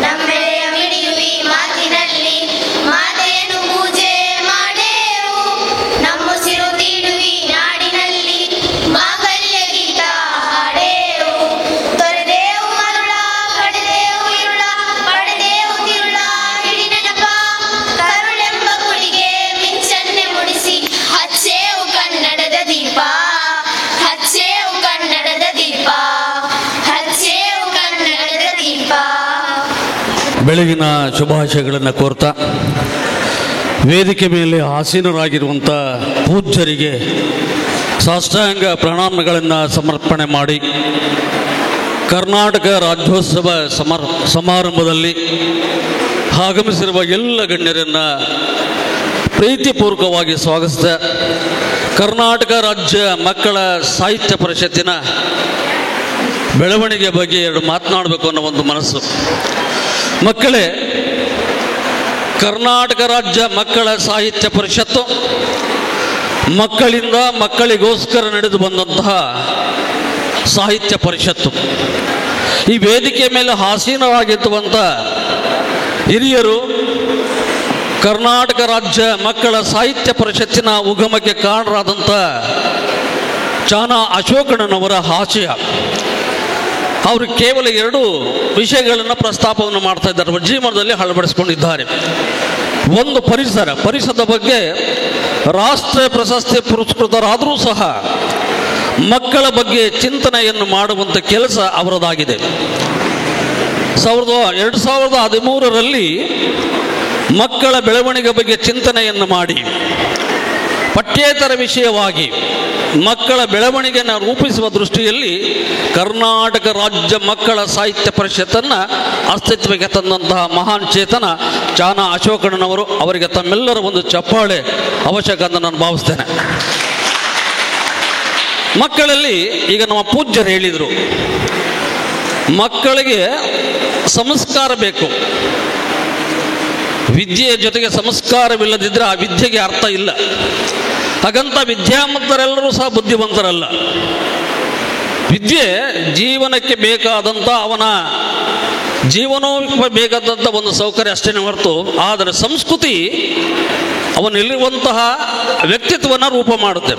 ನಮ್ಮೆದೆಯ ಮಿಡಿಯುವ ಈ ಮಾತಿನಲ್ಲಿ ಮಾತೆಯನ್ನು ಪೂಜೆ ಮಾಡೇವು. ನಮ್ಮುಸಿರು ತೀಡುವಿ ನಾಡಿನಲ್ಲಿ ಮಾಂಗಲ್ಯ ಗೀತ ಹಾಡೇವು. ತೊರೆದೇವು ಮರುಳ, ಪಡೆದೇವು ಇರುಳ, ಪಡೆದೇವು ತಿರುಳ, ಹಿಡಿ ನೆನಪ, ಕರುಳೆಂಬ ಕುಳಿಗೆ ಮಿಂಚನ್ನೆ ಮುಡಿಸಿ ಹಚ್ಚೇವು ಕನ್ನಡದ ದೀಪ, ಹಚ್ಚೇವು ಕನ್ನಡದ ದೀಪ, ಹಚ್ಚೇವು ಕನ್ನಡದ ದೀಪ. ಬೆಳಗಿನ ಶುಭಾಶಯಗಳನ್ನು ಕೋರ್ತಾ ವೇದಿಕೆ ಮೇಲೆ ಆಸೀನರಾಗಿರುವಂಥ ಪೂಜ್ಯರಿಗೆ ಸಾಷ್ಟಾಂಗ ಪ್ರಣಾಮಗಳನ್ನು ಸಮರ್ಪಣೆ ಮಾಡಿ, ಕರ್ನಾಟಕ ರಾಜ್ಯೋತ್ಸವ ಸಮಾರಂಭದಲ್ಲಿ ಆಗಮಿಸಿರುವ ಎಲ್ಲ ಗಣ್ಯರನ್ನು ಪ್ರೀತಿಪೂರ್ವಕವಾಗಿ ಸ್ವಾಗತಿಸಿದ ಕರ್ನಾಟಕ ರಾಜ್ಯ ಮಕ್ಕಳ ಸಾಹಿತ್ಯ ಪರಿಷತ್ತಿನ ಬೆಳವಣಿಗೆ ಬಗ್ಗೆ ಎರಡು ಮಾತನಾಡಬೇಕು ಅನ್ನೋ ಒಂದು ಮನಸ್ಸು. ಮಕ್ಕಳೇ, ಕರ್ನಾಟಕ ರಾಜ್ಯ ಮಕ್ಕಳ ಸಾಹಿತ್ಯ ಪರಿಷತ್ತು ಮಕ್ಕಳಿಂದ ಮಕ್ಕಳಿಗೋಸ್ಕರ ನಡೆದು ಬಂದಂತಹ ಸಾಹಿತ್ಯ ಪರಿಷತ್ತು. ಈ ವೇದಿಕೆ ಮೇಲೆ ಆಸೀನರಾಗಿರುವಂಥ ಹಿರಿಯರು, ಕರ್ನಾಟಕ ರಾಜ್ಯ ಮಕ್ಕಳ ಸಾಹಿತ್ಯ ಪರಿಷತ್ತಿನ ಉಗಮಕ್ಕೆ ಕಾರಣರಾದಂಥ ಚಾನ ಅಶೋಕಣ್ಣನವರ ಆಶಯ. ಅವರು ಕೇವಲ 2 ವಿಷಯಗಳನ್ನು ಪ್ರಸ್ತಾಪವನ್ನು ಮಾಡ್ತಾ ಇದ್ದಾರೆ, ಜೀವನದಲ್ಲಿ ಅಳವಡಿಸಿಕೊಂಡಿದ್ದಾರೆ. ಒಂದು ಪರಿಸರದ ಬಗ್ಗೆ ರಾಷ್ಟ್ರೀಯ ಪ್ರಶಸ್ತಿ ಪುರಸ್ಕೃತರಾದರೂ ಸಹ ಮಕ್ಕಳ ಬಗ್ಗೆ ಚಿಂತನೆಯನ್ನು ಮಾಡುವಂಥ ಕೆಲಸ ಅವರದಾಗಿದೆ. 2013ರಲ್ಲಿ ಮಕ್ಕಳ ಬೆಳವಣಿಗೆ ಬಗ್ಗೆ ಚಿಂತನೆಯನ್ನು ಮಾಡಿ ಪಠ್ಯೇತರ ವಿಷಯವಾಗಿ ಮಕ್ಕಳ ಬೆಳವಣಿಗೆಯನ್ನು ರೂಪಿಸುವ ದೃಷ್ಟಿಯಲ್ಲಿ ಕರ್ನಾಟಕ ರಾಜ್ಯ ಮಕ್ಕಳ ಸಾಹಿತ್ಯ ಪರಿಷತ್ತನ್ನು ಅಸ್ತಿತ್ವಕ್ಕೆ ತಂದಂತಹ ಮಹಾನ್ ಚೇತನ ಚಾನ ಅಶೋಕಣ್ಣನವರು. ಅವರಿಗೆ ತಮ್ಮೆಲ್ಲರ ಒಂದು ಚಪ್ಪಾಳೆ ಅವಶ್ಯಕ ಅಂತ ನಾನು ಭಾವಿಸ್ತೇನೆ. ಮಕ್ಕಳಲ್ಲಿ ಈಗ ನಮ್ಮ ಪೂಜ್ಯರು ಹೇಳಿದರು, ಮಕ್ಕಳಿಗೆ ಸಂಸ್ಕಾರ ಬೇಕು. ವಿದ್ಯೆಯ ಜೊತೆಗೆ ಸಂಸ್ಕಾರವಿಲ್ಲದಿದ್ದರೆ ಆ ವಿದ್ಯೆಗೆ ಅರ್ಥ ಇಲ್ಲ. ಹಾಗಂತ ವಿದ್ಯಾವಂತರೆಲ್ಲರೂ ಸಹ ಬುದ್ಧಿವಂತರಲ್ಲ. ವಿದ್ಯೆ ಜೀವನಕ್ಕೆ ಬೇಕಾದಂಥ ಅವನ ಜೀವನೋಪಾಯ ಬೇಕಾದಂಥ ಒಂದು ಸೌಕರ್ಯ ಅಷ್ಟೇ ಹೊರತು, ಆದರೆ ಸಂಸ್ಕೃತಿ ಅವನಲ್ಲಿರುವಂತಹ ವ್ಯಕ್ತಿತ್ವವನ್ನು ರೂಪ ಮಾಡುತ್ತೆ.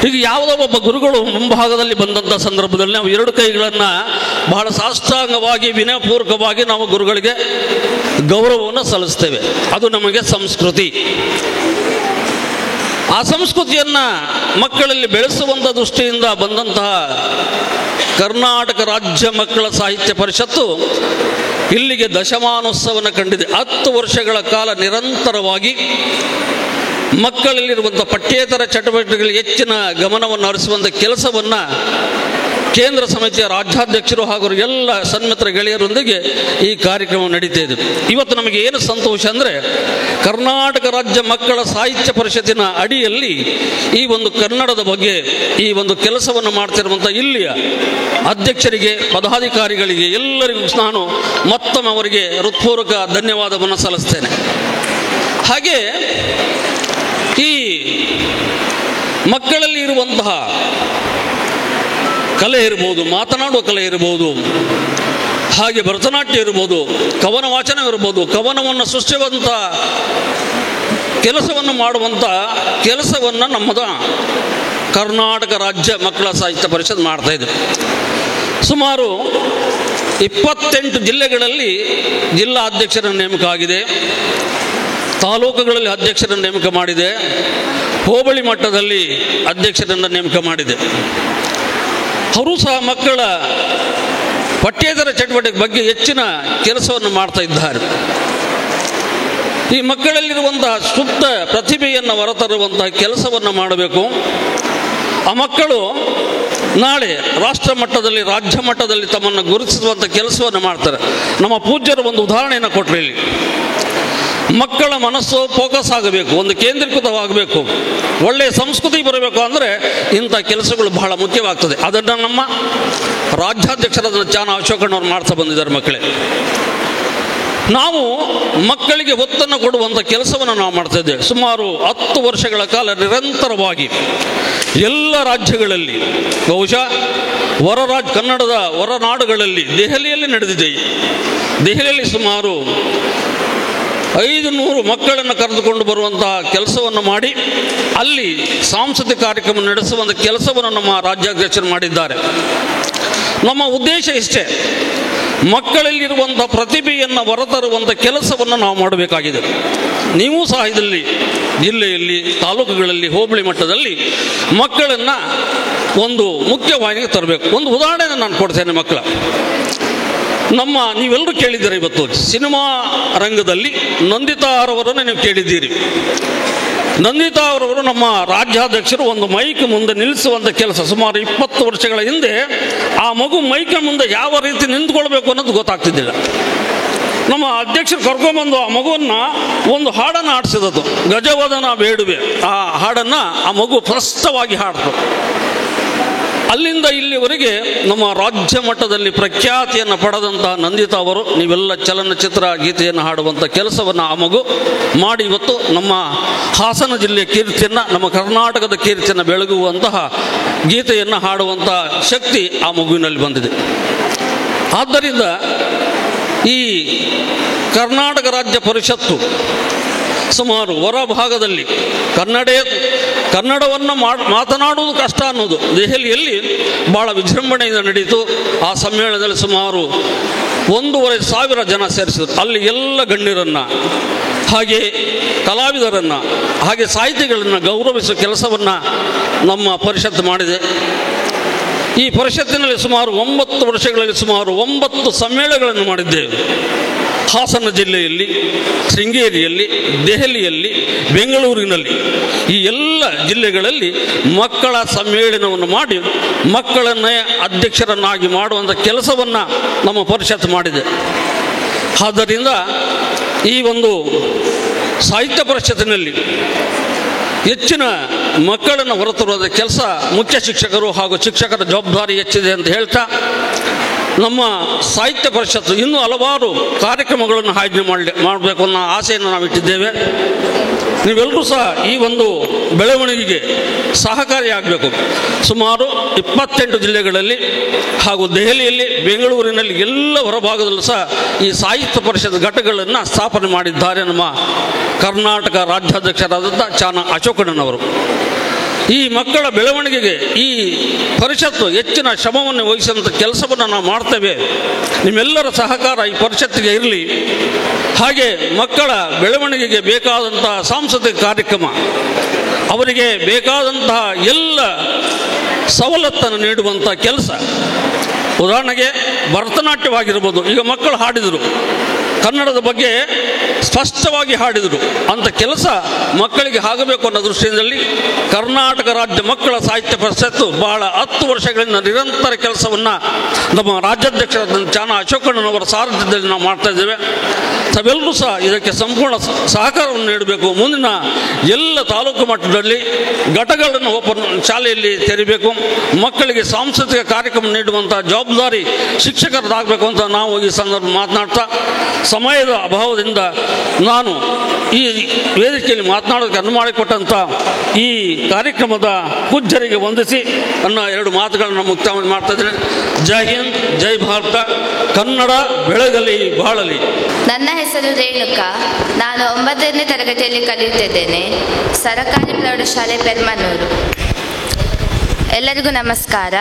ಈಗ ಯಾವುದೋ ಒಬ್ಬ ಗುರುಗಳು ಮುಂಭಾಗದಲ್ಲಿ ಬಂದಂಥ ಸಂದರ್ಭದಲ್ಲಿ ನಾವು 2 ಕೈಗಳನ್ನು ಬಹಳ ಸಾಷ್ಟಾಂಗವಾಗಿ ವಿನಯಪೂರ್ವಕವಾಗಿ ನಾವು ಗುರುಗಳಿಗೆ ಗೌರವವನ್ನು ಸಲ್ಲಿಸ್ತೇವೆ. ಅದು ನಮಗೆ ಸಂಸ್ಕೃತಿ. ಆ ಸಂಸ್ಕೃತಿಯನ್ನು ಮಕ್ಕಳಲ್ಲಿ ಬೆಳೆಸುವಂಥ ದೃಷ್ಟಿಯಿಂದ ಬಂದಂತಹ ಕರ್ನಾಟಕ ರಾಜ್ಯ ಮಕ್ಕಳ ಸಾಹಿತ್ಯ ಪರಿಷತ್ತು ಇಲ್ಲಿಗೆ ದಶಮಾನೋತ್ಸವವನ್ನು ಕಂಡಿದೆ. 10 ವರ್ಷಗಳ ಕಾಲ ನಿರಂತರವಾಗಿ ಮಕ್ಕಳಲ್ಲಿರುವಂಥ ಪಠ್ಯೇತರ ಚಟುವಟಿಕೆಗಳಿಗೆ ಹೆಚ್ಚಿನ ಗಮನವನ್ನು ಹರಿಸುವಂಥ ಕೆಲಸವನ್ನು ಕೇಂದ್ರ ಸಮಿತಿಯ ರಾಜ್ಯಾಧ್ಯಕ್ಷರು ಹಾಗೂ ಎಲ್ಲ ಸನ್ಮಿತ್ರ ಗೆಳೆಯರೊಂದಿಗೆ ಈ ಕಾರ್ಯಕ್ರಮ ನಡೀತಾ ಇದೆ. ಇವತ್ತು ನಮಗೆ ಏನು ಸಂತೋಷ ಅಂದರೆ, ಕರ್ನಾಟಕ ರಾಜ್ಯ ಮಕ್ಕಳ ಸಾಹಿತ್ಯ ಪರಿಷತ್ತಿನ ಅಡಿಯಲ್ಲಿ ಈ ಒಂದು ಕನ್ನಡದ ಬಗ್ಗೆ ಈ ಒಂದು ಕೆಲಸವನ್ನು ಮಾಡ್ತಿರುವಂಥ ಇಲ್ಲಿಯ ಅಧ್ಯಕ್ಷರಿಗೆ, ಪದಾಧಿಕಾರಿಗಳಿಗೆ ಎಲ್ಲರಿಗೂ ನಾನು ಮತ್ತೊಮ್ಮೆ ಅವರಿಗೆ ಹೃತ್ಪೂರ್ವಕ ಧನ್ಯವಾದವನ್ನು ಸಲ್ಲಿಸ್ತೇನೆ. ಹಾಗೆ ಈ ಮಕ್ಕಳಲ್ಲಿ ಇರುವಂತಹ ಕಲೆ ಇರ್ಬೋದು, ಮಾತನಾಡುವ ಕಲೆ ಇರ್ಬೋದು, ಹಾಗೆ ಭರತನಾಟ್ಯ ಇರ್ಬೋದು, ಕವನ ವಾಚನ ಇರ್ಬೋದು, ಕವನವನ್ನು ಸೃಷ್ಟಿಸುವಂಥ ಕೆಲಸವನ್ನು ಮಾಡುವಂಥ ಕೆಲಸವನ್ನು ನಮ್ಮದ ಕರ್ನಾಟಕ ರಾಜ್ಯ ಮಕ್ಕಳ ಸಾಹಿತ್ಯ ಪರಿಷತ್ ಮಾಡ್ತಾ ಇದೆ. ಸುಮಾರು 28 ಜಿಲ್ಲೆಗಳಲ್ಲಿ ಜಿಲ್ಲಾ ಅಧ್ಯಕ್ಷರ ನೇಮಕ ಆಗಿದೆ, ತಾಲೂಕುಗಳಲ್ಲಿ ಅಧ್ಯಕ್ಷರನ್ನು ನೇಮಕ ಮಾಡಿದೆ, ಹೋಬಳಿ ಮಟ್ಟದಲ್ಲಿ ಅಧ್ಯಕ್ಷರನ್ನು ನೇಮಕ ಮಾಡಿದೆ. ಅವರು ಸಹ ಮಕ್ಕಳ ಪಠ್ಯೇತರ ಚಟುವಟಿಕೆ ಬಗ್ಗೆ ಹೆಚ್ಚಿನ ಕೆಲಸವನ್ನು ಮಾಡ್ತಾ ಇದ್ದಾರೆ. ಈ ಮಕ್ಕಳಲ್ಲಿರುವಂತಹ ಶುದ್ಧ ಪ್ರತಿಭೆಯನ್ನು ಹೊರತರುವಂತಹ ಕೆಲಸವನ್ನು ಮಾಡಬೇಕು. ಆ ಮಕ್ಕಳು ನಾಳೆ ರಾಷ್ಟ್ರ ಮಟ್ಟದಲ್ಲಿ, ರಾಜ್ಯ ಮಟ್ಟದಲ್ಲಿ ತಮ್ಮನ್ನು ಗುರುತಿಸುವಂಥ ಕೆಲಸವನ್ನು ಮಾಡ್ತಾರೆ. ನಮ್ಮ ಪೂಜ್ಯರು ಒಂದು ಉದಾಹರಣೆಯನ್ನು ಕೊಟ್ಟರೆ, ಇಲ್ಲಿ ಮಕ್ಕಳ ಮನಸ್ಸು ಫೋಕಸ್ ಆಗಬೇಕು, ಒಂದು ಕೇಂದ್ರೀಕೃತವಾಗಬೇಕು, ಒಳ್ಳೆಯ ಸಂಸ್ಕೃತಿ ಬರಬೇಕು ಅಂದರೆ ಇಂಥ ಕೆಲಸಗಳು ಬಹಳ ಮುಖ್ಯವಾಗ್ತದೆ. ಅದನ್ನು ನಮ್ಮ ರಾಜ್ಯಾಧ್ಯಕ್ಷರಾದ ಚಾನ ಅಶೋಕಣ್ಣವ್ರು ಮಾಡ್ತಾ ಬಂದಿದ್ದಾರೆ. ಮಕ್ಕಳೇ, ನಾವು ಮಕ್ಕಳಿಗೆ ಒತ್ತನ್ನು ಕೊಡುವಂಥ ಕೆಲಸವನ್ನು ನಾವು ಮಾಡ್ತಾ ಇದ್ದೇವೆ. ಸುಮಾರು 10 ವರ್ಷಗಳ ಕಾಲ ನಿರಂತರವಾಗಿ ಎಲ್ಲ ರಾಜ್ಯಗಳಲ್ಲಿ, ಬಹುಶಃ ಕನ್ನಡದ ಹೊರನಾಡುಗಳಲ್ಲಿ, ದೆಹಲಿಯಲ್ಲಿ ನಡೆದಿದೆ. ದೆಹಲಿಯಲ್ಲಿ ಸುಮಾರು 500 ಮಕ್ಕಳನ್ನು ಕರೆದುಕೊಂಡು ಬರುವಂತಹ ಕೆಲಸವನ್ನು ಮಾಡಿ ಅಲ್ಲಿ ಸಾಂಸ್ಕೃತಿಕ ಕಾರ್ಯಕ್ರಮ ನಡೆಸುವಂಥ ಕೆಲಸವನ್ನು ನಮ್ಮ ರಾಜ್ಯಾಧ್ಯಕ್ಷರು ಮಾಡಿದ್ದಾರೆ. ನಮ್ಮ ಉದ್ದೇಶ ಇಷ್ಟೇ, ಮಕ್ಕಳಲ್ಲಿರುವಂಥ ಪ್ರತಿಭೆಯನ್ನು ಹೊರತರುವಂಥ ಕೆಲಸವನ್ನು ನಾವು ಮಾಡಬೇಕಾಗಿದೆ. ನೀವು ಸಹ ಇದರಲ್ಲಿ ಜಿಲ್ಲೆಯಲ್ಲಿ, ತಾಲೂಕುಗಳಲ್ಲಿ, ಹೋಬಳಿ ಮಟ್ಟದಲ್ಲಿ ಮಕ್ಕಳನ್ನು ಒಂದು ಮುಖ್ಯವಾಹಿನಿಗೆ ತರಬೇಕು. ಒಂದು ಉದಾಹರಣೆಯನ್ನು ನಾನು ಕೊಡ್ತೇನೆ. ಮಕ್ಕಳ ನೀವೆಲ್ಲರೂ ಕೇಳಿದ್ದೀರಿ, ಇವತ್ತು ಸಿನಿಮಾ ರಂಗದಲ್ಲಿ ನಂದಿತಾ ಅವರನ್ನು ನೀವು ಕೇಳಿದ್ದೀರಿ. ನಂದಿತಾ ಅವರವರು ನಮ್ಮ ರಾಜ್ಯಾಧ್ಯಕ್ಷರು ಒಂದು ಮೈಕ್ ಮುಂದೆ ನಿಲ್ಲಿಸುವಂಥ ಕೆಲಸ ಸುಮಾರು 20 ವರ್ಷಗಳ ಹಿಂದೆ ಆ ಮಗು ಮೈಕ್ ಮುಂದೆ ಯಾವ ರೀತಿ ನಿಂತ್ಕೊಳ್ಬೇಕು ಅನ್ನೋದು ಗೊತ್ತಾಗ್ತಿದ್ದಿಲ್ಲ. ನಮ್ಮ ಅಧ್ಯಕ್ಷರು ಕರ್ಕೊಂಡ್ಬಂದು ಆ ಮಗುವನ್ನು ಒಂದು ಹಾಡನ್ನು ಹಾಡಿಸಿದದ್ದು, ಗಜವದನ ಬೇಡುವೆ. ಆ ಹಾಡನ್ನು ಆ ಮಗು ಸ್ಪಷ್ಟವಾಗಿ ಹಾಡ್ತು. ಅಲ್ಲಿಂದ ಇಲ್ಲಿವರೆಗೆ ನಮ್ಮ ರಾಜ್ಯ ಮಟ್ಟದಲ್ಲಿ ಪ್ರಖ್ಯಾತಿಯನ್ನು ಪಡೆದಂತಹ ನಂದಿತಾ ಅವರು, ನೀವೆಲ್ಲ ಚಲನಚಿತ್ರ ಗೀತೆಯನ್ನು ಹಾಡುವಂಥ ಕೆಲಸವನ್ನು ಆ ಮಗು ಮಾಡಿ ಇವತ್ತು ನಮ್ಮ ಹಾಸನ ಜಿಲ್ಲೆಯ ಕೀರ್ತಿಯನ್ನು, ನಮ್ಮ ಕರ್ನಾಟಕದ ಕೀರ್ತಿಯನ್ನು ಬೆಳಗುವಂತಹ ಗೀತೆಯನ್ನು ಹಾಡುವಂತಹ ಶಕ್ತಿ ಆ ಮಗುವಿನಲ್ಲಿ ಬಂದಿದೆ. ಆದ್ದರಿಂದ ಈ ಕರ್ನಾಟಕ ರಾಜ್ಯ ಪರಿಷತ್ತು ಸುಮಾರು ಹೊರಭಾಗದಲ್ಲಿ ಕನ್ನಡವನ್ನು ಮಾತನಾಡುವುದು ಕಷ್ಟ ಅನ್ನೋದು ದೆಹಲಿಯಲ್ಲಿ ಭಾಳ ವಿಜೃಂಭಣೆಯಿಂದ ನಡೆಯಿತು. ಆ ಸಮ್ಮೇಳನದಲ್ಲಿ ಸುಮಾರು 1,500 ಜನ ಸೇರಿಸಿದರು. ಅಲ್ಲಿ ಎಲ್ಲ ಗಣ್ಯರನ್ನು, ಹಾಗೆ ಕಲಾವಿದರನ್ನು, ಹಾಗೆ ಸಾಹಿತಿಗಳನ್ನು ಗೌರವಿಸುವ ಕೆಲಸವನ್ನು ನಮ್ಮ ಪರಿಷತ್ತು ಮಾಡಿದೆ. ಈ ಪರಿಷತ್ತಿನಲ್ಲಿ ಸುಮಾರು 9 ವರ್ಷಗಳಲ್ಲಿ ಸುಮಾರು 9 ಸಮ್ಮೇಳನಗಳನ್ನು ಮಾಡಿದ್ದೇವೆ. ಹಾಸನ ಜಿಲ್ಲೆಯಲ್ಲಿ, ಶೃಂಗೇರಿಯಲ್ಲಿ, ದೆಹಲಿಯಲ್ಲಿ, ಬೆಂಗಳೂರಿನಲ್ಲಿ, ಈ ಎಲ್ಲ ಜಿಲ್ಲೆಗಳಲ್ಲಿ ಮಕ್ಕಳ ಸಮ್ಮೇಳನವನ್ನು ಮಾಡಿ ಮಕ್ಕಳನ್ನೇ ಅಧ್ಯಕ್ಷರನ್ನಾಗಿ ಮಾಡುವಂಥ ಕೆಲಸವನ್ನು ನಮ್ಮ ಪರಿಷತ್ತು ಮಾಡಿದೆ. ಆದ್ದರಿಂದ ಈ ಒಂದು ಸಾಹಿತ್ಯ ಪರಿಷತ್ತಿನಲ್ಲಿ ಹೆಚ್ಚಿನ ಮಕ್ಕಳನ್ನು ಹೊರತರುವ ಕೆಲಸ ಮುಖ್ಯ ಶಿಕ್ಷಕರು ಹಾಗೂ ಶಿಕ್ಷಕರ ಜವಾಬ್ದಾರಿ ಹೆಚ್ಚಿದೆ ಅಂತ ಹೇಳ್ತಾ, ನಮ್ಮ ಸಾಹಿತ್ಯ ಪರಿಷತ್ತು ಇನ್ನೂ ಹಲವಾರು ಕಾರ್ಯಕ್ರಮಗಳನ್ನು ಆಯೋಜನೆ ಮಾಡಬೇಕು ಅನ್ನೋ ಆಸೆಯನ್ನು ನಾವು ಇಟ್ಟಿದ್ದೇವೆ. ನೀವೆಲ್ಲರೂ ಸಹ ಈ ಒಂದು ಬೆಳವಣಿಗೆಗೆ ಸಹಕಾರಿಯಾಗಬೇಕು. ಸುಮಾರು 28 ಜಿಲ್ಲೆಗಳಲ್ಲಿ ಹಾಗೂ ದೆಹಲಿಯಲ್ಲಿ, ಬೆಂಗಳೂರಿನಲ್ಲಿ ಎಲ್ಲ ಹೊರಭಾಗದಲ್ಲೂ ಸಹ ಈ ಸಾಹಿತ್ಯ ಪರಿಷತ್ ಘಟಕಗಳನ್ನು ಸ್ಥಾಪನೆ ಮಾಡಿದ್ದಾರೆ ನಮ್ಮ ಕರ್ನಾಟಕ ರಾಜ್ಯಾಧ್ಯಕ್ಷರಾದಂಥ ಚಾನ ಅಶೋಕಣ್ಣನವರು. ಈ ಮಕ್ಕಳ ಬೆಳವಣಿಗೆಗೆ ಈ ಪರಿಷತ್ತು ಹೆಚ್ಚಿನ ಶ್ರಮವನ್ನು ವಹಿಸುವಂಥ ಕೆಲಸವನ್ನು ನಾವು ಮಾಡ್ತೇವೆ. ನಿಮ್ಮೆಲ್ಲರ ಸಹಕಾರ ಈ ಪರಿಷತ್ತಿಗೆ ಇರಲಿ. ಹಾಗೆ ಮಕ್ಕಳ ಬೆಳವಣಿಗೆಗೆ ಬೇಕಾದಂತಹ ಸಾಂಸ್ಕೃತಿಕ ಕಾರ್ಯಕ್ರಮ, ಅವರಿಗೆ ಬೇಕಾದಂತಹ ಎಲ್ಲ ಸವಲತ್ತನ್ನು ನೀಡುವಂಥ ಕೆಲಸ. ಉದಾಹರಣೆಗೆ ಭರತನಾಟ್ಯವಾಗಿರ್ಬೋದು. ಈಗ ಮಕ್ಕಳು ಹಾಡಿದರು, ಕನ್ನಡದ ಬಗ್ಗೆ ಸ್ಪಷ್ಟವಾಗಿ ಹಾಡಿದರು. ಅಂಥ ಕೆಲಸ ಮಕ್ಕಳಿಗೆ ಆಗಬೇಕು ಅನ್ನೋ ದೃಷ್ಟಿಯಲ್ಲಿ ಕರ್ನಾಟಕ ರಾಜ್ಯ ಮಕ್ಕಳ ಸಾಹಿತ್ಯ ಪರಿಷತ್ತು ಬಹಳ 10 ವರ್ಷಗಳಿಂದ ನಿರಂತರ ಕೆಲಸವನ್ನು ನಮ್ಮ ರಾಜ್ಯಾಧ್ಯಕ್ಷರಾದ ಚಾನ ಅಶೋಕಣ್ಣನವರ ಸಾರಥ್ಯದಲ್ಲಿ ನಾವು ಮಾಡ್ತಾ ಇದ್ದೇವೆ. ತಾವೆಲ್ಲರೂ ಸಹ ಇದಕ್ಕೆ ಸಂಪೂರ್ಣ ಸಹಕಾರವನ್ನು ನೀಡಬೇಕು. ಮುಂದಿನ ಎಲ್ಲ ತಾಲೂಕು ಮಟ್ಟದಲ್ಲಿ ಘಟಕಗಳನ್ನು ಶಾಲೆಯಲ್ಲಿ ತೆರೀಬೇಕು. ಮಕ್ಕಳಿಗೆ ಸಾಂಸ್ಕೃತಿಕ ಕಾರ್ಯಕ್ರಮ ನೀಡುವಂಥ ಜವಾಬ್ದಾರಿ ಶಿಕ್ಷಕರದಾಗಬೇಕು ಅಂತ ನಾವು ಈ ಸಂದರ್ಭ ಮಾತನಾಡ್ತಾ, ಸಮಯದ ಅಭಾವದಿಂದ ನಾನು ಈ ವೇದಿಕೆಯಲ್ಲಿ ಮಾತನಾಡೋದಕ್ಕೆ ಅನುವು ಮಾಡಿಕೊಟ್ಟಂಥ ಈ ಕಾರ್ಯಕ್ರಮದ ಪೂಜ್ಯರಿಗೆ ವಂದಿಸಿ ನನ್ನ 2 ಮಾತುಗಳನ್ನು ಮುಕ್ತಾಯ ಮಾಡ್ತಾ ಇದ್ದೇನೆ. ಜೈ ಹಿಂದ್, ಜೈ ಭಾರತ, ಕನ್ನಡ ಬೆಳಗಲಿ ಬಾಳಲಿ. ನನ್ನ ಹೆಸರು ರೇಣುಕಾ. ನಾನು 9ನೇ ತರಗತಿಯಲ್ಲಿ ಕಲಿಯುತ್ತಿದ್ದೇನೆ, ಸರಕಾರಿ ಪ್ರೌಢಶಾಲೆ ಪೆರ್ಮನೂರು. ಎಲ್ಲರಿಗೂ ನಮಸ್ಕಾರ.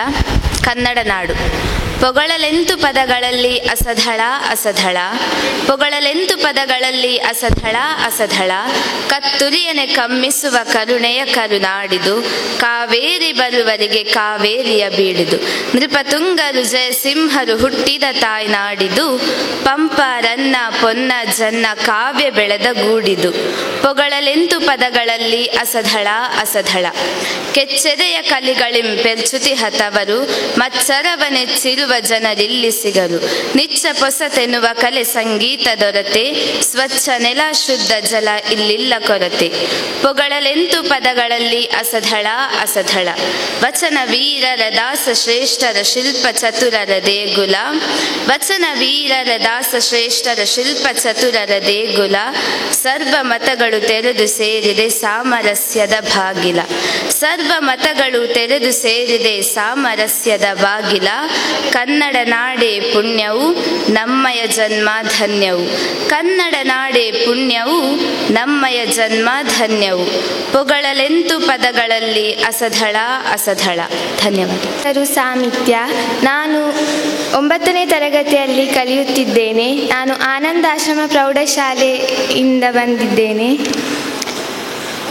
ಕನ್ನಡ ನಾಡು ಪೊಗಳಲೆಂತು ಪದಗಳಲ್ಲಿ ಅಸಧಳ ಅಸಧಳ, ಪೊಗಳಲೆಂತು ಪದಗಳಲ್ಲಿ ಅಸಧಳ ಅಸಧಳ, ಕತ್ತುರಿಯನೆ ಕಮ್ಮಿಸುವ ಕರುಣೆಯ ಕರುನಾಡಿದು, ಕಾವೇರಿ ಬರುವರಿಗೆ ಕಾವೇರಿಯ ಬೀಡಿದು, ನೃಪತುಂಗರು ಜಯಸಿಂಹರು ಹುಟ್ಟಿದ ತಾಯ್ನಾಡಿದು, ಪಂಪ ರನ್ನ ಪೊನ್ನ ಜನ್ನ ಕಾವ್ಯ ಬೆಳೆದ ಗೂಡಿದು, ಪೊಗಳಲೆಂತು ಪದಗಳಲ್ಲಿ ಅಸಧಳ ಅಸಧಳ, ಕೆಚ್ಚೆದೆಯ ಕಲಿಗಳಿಂ ಪೆರ್ಚುತಿ ಹತವರು, ಮತ್ಸರವನೆಚ್ಚಿರುವ ಜನರಿಲ್ಲಿ ಸಿಗರು, ನಿಚ್ಚ ಪೊಸತೆನ್ನುವ ಕಲೆ ಸಂಗೀತ ದೊರತೆ, ಸ್ವಚ್ಛ ನೆಲ ಶುದ್ಧ ಜಲ ಇಲ್ಲಿಲ್ಲ ಕೊರತೆ, ಪೊಗಳಲೆಂತು ಪದಗಳಲ್ಲಿ ಅಸಧಳ ಅಸಧಳ, ವಚನ ವೀರರ ದಾಸ ಶ್ರೇಷ್ಠರ ಶಿಲ್ಪ ಚತುರರ ದೇಗುಲ, ವಚನ ವೀರರ ದಾಸ ಶ್ರೇಷ್ಠರ ಶಿಲ್ಪ ಚತುರರ ದೇಗುಲ, ಸರ್ವ ಮತಗಳು ತೆರೆದು ಸೇರಿದೆ ಸಾಮರಸ್ಯದ ಬಾಗಿಲ, ಸರ್ವ ಮತಗಳು ತೆರೆದು ಸೇರಿದೆ ಸಾಮರಸ್ಯದ ಬಾಗಿಲ, ಕನ್ನಡ ನಾಡೇ ಪುಣ್ಯವು ನಮ್ಮಯ ಜನ್ಮ ಧನ್ಯವು, ಕನ್ನಡ ನಾಡೇ ಪುಣ್ಯವು ನಮ್ಮಯ ಜನ್ಮ ಧನ್ಯವು, ಪೊಗಳಲೆಂತು ಪದಗಳಲ್ಲಿ ಅಸಧಳ ಅಸಧಳ. ಧನ್ಯವಾದ. ಹೆಸರು ಸಾಮಿತ್ಯ. ನಾನು 9ನೇ ತರಗತಿಯಲ್ಲಿ ಕಲಿಯುತ್ತಿದ್ದೇನೆ. ನಾನು ಆನಂದಾಶ್ರಮ ಪ್ರೌಢಶಾಲೆಯಿಂದ ಬಂದಿದ್ದೇನೆ.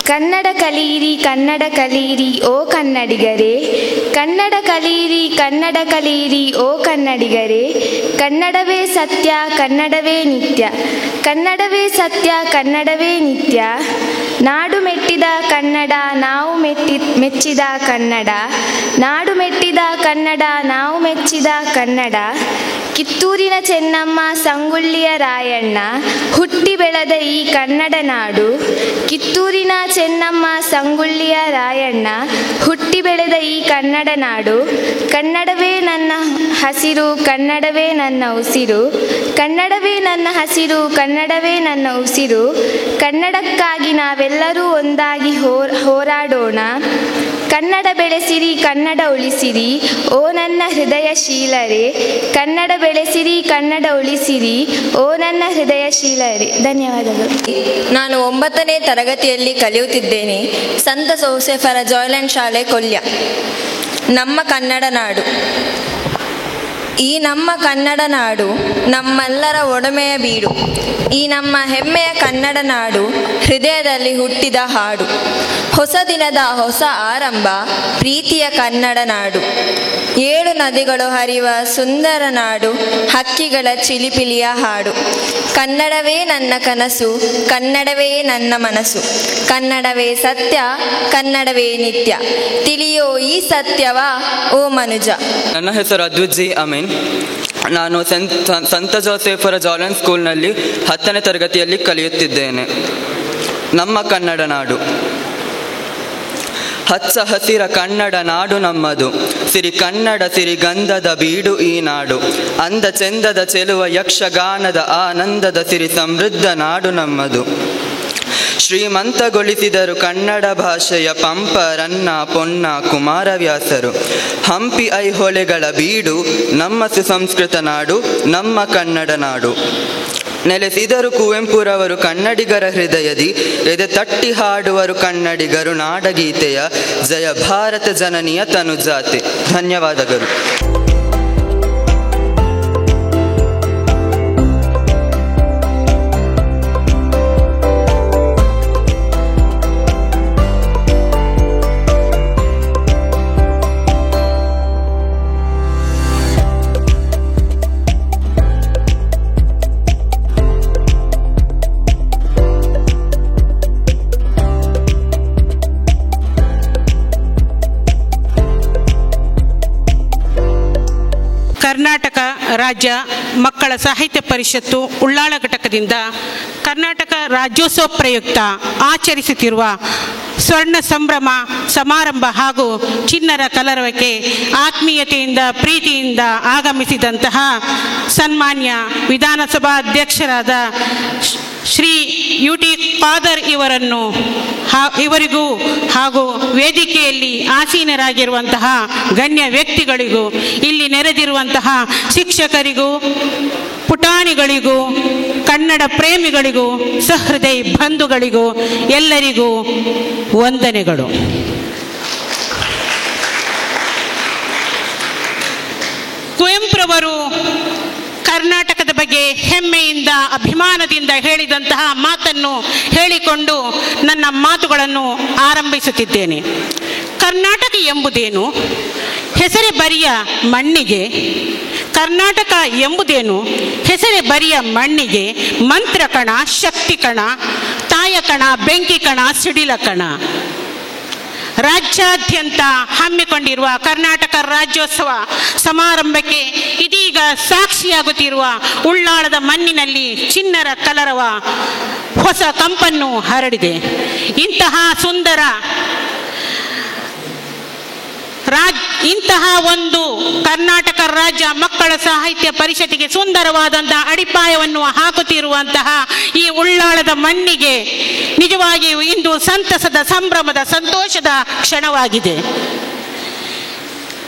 ಕನ್ನಡ ಕಲಿಯಿರಿ ಕನ್ನಡ ಕಲಿಯಿರಿ ಓ ಕನ್ನಡಿಗರೇ, ಕನ್ನಡ ಕಲಿಯಿರಿ ಕನ್ನಡ ಕಲಿಯಿರಿ ಓ ಕನ್ನಡಿಗರೇ, ಕನ್ನಡವೇ ಸತ್ಯ ಕನ್ನಡವೇ ನಿತ್ಯ, ಕನ್ನಡವೇ ಸತ್ಯ ಕನ್ನಡವೇ ನಿತ್ಯ, ನಾಡು ಮೆಟ್ಟಿದ ಕನ್ನಡ ನಾವು ಮೆಚ್ಚಿದ ಕನ್ನಡ, ನಾಡು ಮೆಟ್ಟಿದ ಕನ್ನಡ ನಾವು ಮೆಚ್ಚಿದ ಕನ್ನಡ, ಕಿತ್ತೂರಿನ ಚೆನ್ನಮ್ಮ ಸಂಗೊಳ್ಳಿಯ ರಾಯಣ್ಣ ಹುಟ್ಟಿ ಬೆಳೆದ ಈ ಕನ್ನಡ ನಾಡು, ಕಿತ್ತೂರಿನ ಚೆನ್ನಮ್ಮ ಸಂಗೊಳ್ಳಿಯ ರಾಯಣ್ಣ ಹುಟ್ಟಿ ಬೆಳೆದ ಈ ಕನ್ನಡ ನಾಡು, ಕನ್ನಡವೇ ನನ್ನ ಹಸಿರು ಕನ್ನಡವೇ ನನ್ನ ಉಸಿರು, ಕನ್ನಡವೇ ನನ್ನ ಹಸಿರು ಕನ್ನಡವೇ ನನ್ನ ಉಸಿರು, ಕನ್ನಡಕ್ಕಾಗಿ ನಾವೆಲ್ಲರೂ ಒಂದಾಗಿ ಹೋರಾಡೋಣ, ಕನ್ನಡ ಬೆಳೆಸಿರಿ ಕನ್ನಡ ಉಳಿಸಿರಿ ಓ ನನ್ನ ಹೃದಯಶೀಲರೇ, ಕನ್ನಡ ಬೆಳೆಸಿರಿ ಕನ್ನಡ ಉಳಿಸಿರಿ ಓ ನನ್ನ ಹೃದಯಶೀಲರೇ. ಧನ್ಯವಾದಗಳು. ನಾನು 9ನೇ ತರಗತಿಯಲ್ಲಿ ಕಲಿಯುತ್ತಿದ್ದೇನೆ. ಸಂತ ಜೋಸೆಫರ ಜಾಯ್ಲೆಂಡ್ ಶಾಲೆ ಕೊಲ್ಯ. ನಮ್ಮ ಕನ್ನಡ ನಾಡು. ಈ ನಮ್ಮ ಕನ್ನಡ ನಾಡು ನಮ್ಮೆಲ್ಲರ ಒಡಮೆಯ ಬೀಡು. ಈ ನಮ್ಮ ಹೆಮ್ಮೆಯ ಕನ್ನಡ ನಾಡು ಹೃದಯದಲ್ಲಿ ಹುಟ್ಟಿದ ಹಾಡು. ಹೊಸ ದಿನದ ಹೊಸ ಆರಂಭ ಪ್ರೀತಿಯ ಕನ್ನಡ ನಾಡು. 7 ನದಿಗಳು ಹರಿಯುವ ಸುಂದರ ನಾಡು, ಹಕ್ಕಿಗಳ ಚಿಲಿಪಿಲಿಯ ಹಾಡು. ಕನ್ನಡವೇ ನನ್ನ ಕನಸು, ಕನ್ನಡವೇ ನನ್ನ ಮನಸ್ಸು. ಕನ್ನಡವೇ ಸತ್ಯ, ಕನ್ನಡವೇ ನಿತ್ಯ. ತಿಳಿಯೋ ಈ ಸತ್ಯವಾ ಓ ಮನುಜ. ನನ್ನ ಹೆಸರು ಅದ್ವಿತ್ ಜಿ ಅಮೀನ್. ನಾನು ಸಂತ ಜೋಸೆಫರ ಜಾಯ್ಲೆಂಡ್ ಸ್ಕೂಲ್ನಲ್ಲಿ 10ನೇ ತರಗತಿಯಲ್ಲಿ ಕಲಿಯುತ್ತಿದ್ದೇನೆ. ನಮ್ಮ ಕನ್ನಡ ನಾಡು. ಹಚ್ಚ ಹಸಿರ ಕನ್ನಡ ನಾಡು ನಮ್ಮದು, ಸಿರಿ ಕನ್ನಡ ಸಿರಿಗಂಧದ ಬೀಡು ಈ ನಾಡು. ಅಂದ ಚೆಂದದ ಚೆಲುವ ಯಕ್ಷಗಾನದ ಆನಂದದ ಸಿರಿ ಸಮೃದ್ಧ ನಾಡು ನಮ್ಮದು. ಶ್ರೀಮಂತಗೊಳಿಸಿದರು ಕನ್ನಡ ಭಾಷೆಯ ಪಂಪ ರನ್ನ ಪೊನ್ನ ಕುಮಾರವ್ಯಾಸರು. ಹಂಪಿ ಐಹೊಳೆಗಳ ಬೀಡು ನಮ್ಮ ಸುಸಂಸ್ಕೃತ ನಾಡು, ನಮ್ಮ ಕನ್ನಡ ನಾಡು. ನೆಲೆಸಿದರು ಕುವೆಂಪುರವರು ಕನ್ನಡಿಗರ ಹೃದಯದಿ, ಎದೆ ತಟ್ಟಿ ಹಾಡುವರು ಕನ್ನಡಿಗರು ನಾಡಗೀತೆಯ. ಜಯ ಭಾರತ ಜನನಿಯ ತನುಜಾತೆ. ಧನ್ಯವಾದಗಳು. ಕರ್ನಾಟಕ ರಾಜ್ಯ ಮಕ್ಕಳ ಸಾಹಿತ್ಯ ಪರಿಷತ್ತು ಉಳ್ಳಾಳ ಘಟಕದಿಂದ ಕರ್ನಾಟಕ ರಾಜ್ಯೋತ್ಸವ ಪ್ರಯುಕ್ತ ಆಚರಿಸುತ್ತಿರುವ ಸ್ವರ್ಣ ಸಂಭ್ರಮ ಸಮಾರಂಭ ಹಾಗೂ ಚಿನ್ನರ ಕಲರವಕ್ಕೆ ಆತ್ಮೀಯತೆಯಿಂದ ಪ್ರೀತಿಯಿಂದ ಆಗಮಿಸಿದಂತಹ ಸನ್ಮಾನ್ಯ ವಿಧಾನಸಭಾ ಅಧ್ಯಕ್ಷರಾದ ಶ್ರೀ ಯುಟಿ ಖಾದರ್ ಇವರಿಗೂ ಹಾಗೂ ವೇದಿಕೆಯಲ್ಲಿ ಆಸೀನರಾಗಿರುವಂತಹ ಗಣ್ಯ ವ್ಯಕ್ತಿಗಳಿಗೂ, ಇಲ್ಲಿ ನೆರೆದಿರುವಂತಹ ಶಿಕ್ಷಕರಿಗೂ, ಪುಟಾಣಿಗಳಿಗೂ, ಕನ್ನಡ ಪ್ರೇಮಿಗಳಿಗೂ, ಸಹೃದಯ ಬಂಧುಗಳಿಗೂ ಎಲ್ಲರಿಗೂ ವಂದನೆಗಳು. ಕುವೆಂಪುರವರು ಕರ್ನಾಟಕದ ಬಗ್ಗೆ ಹೆಮ್ಮೆಯಿಂದ ಅಭಿಮಾನದಿಂದ ಹೇಳಿದಂತಹ ಮಾತನ್ನು ಹೇಳಿಕೊಂಡು ನನ್ನ ಮಾತುಗಳನ್ನು ಆರಂಭಿಸುತ್ತಿದ್ದೇನೆ. ಕರ್ನಾಟಕ ಎಂಬುದೇನು? ಹೆಸರೇ ಬರಿಯ ಮಣ್ಣಿಗೆ. ಕರ್ನಾಟಕ ಎಂಬುದೇನು? ಹೆಸರೇ ಬರಿಯ ಮಣ್ಣಿಗೆ. ಮಂತ್ರ ಕಣ, ಶಕ್ತಿ ಕಣ, ತಾಯ ಕಣ, ಬೆಂಕಿ ಕಣ, ಸಿಡಿಲ ಕಣ. ರಾಜ್ಯಾದ್ಯಂತ ಹಮ್ಮಿಕೊಂಡಿರುವ ಕರ್ನಾಟಕ ರಾಜ್ಯೋತ್ಸವ ಸಮಾರಂಭಕ್ಕೆ ಇದೀಗ ಸಾಕ್ಷಿಯಾಗುತ್ತಿರುವ ಉಳ್ಳಾಳದ ಮಣ್ಣಿನಲ್ಲಿ ಚಿನ್ನರ ಕಲರವ ಹೊಸ ಕಂಪನ್ನು ಹರಡಿದೆ. ಇಂತಹ ಸುಂದರ ಇಂತಹ ಒಂದು ಕರ್ನಾಟಕ ರಾಜ್ಯ ಮಕ್ಕಳ ಸಾಹಿತ್ಯ ಪರಿಷತ್ತಿಗೆ ಸುಂದರವಾದಂತಹ ಅಡಿಪಾಯವನ್ನು ಹಾಕುತ್ತಿರುವಂತಹ ಈ ಉಳ್ಳಾಳದ ಮಣ್ಣಿಗೆ ನಿಜವಾಗಿಯೂ ಇಂದು ಸಂತಸದ ಸಂಭ್ರಮದ ಸಂತೋಷದ ಕ್ಷಣವಾಗಿದೆ.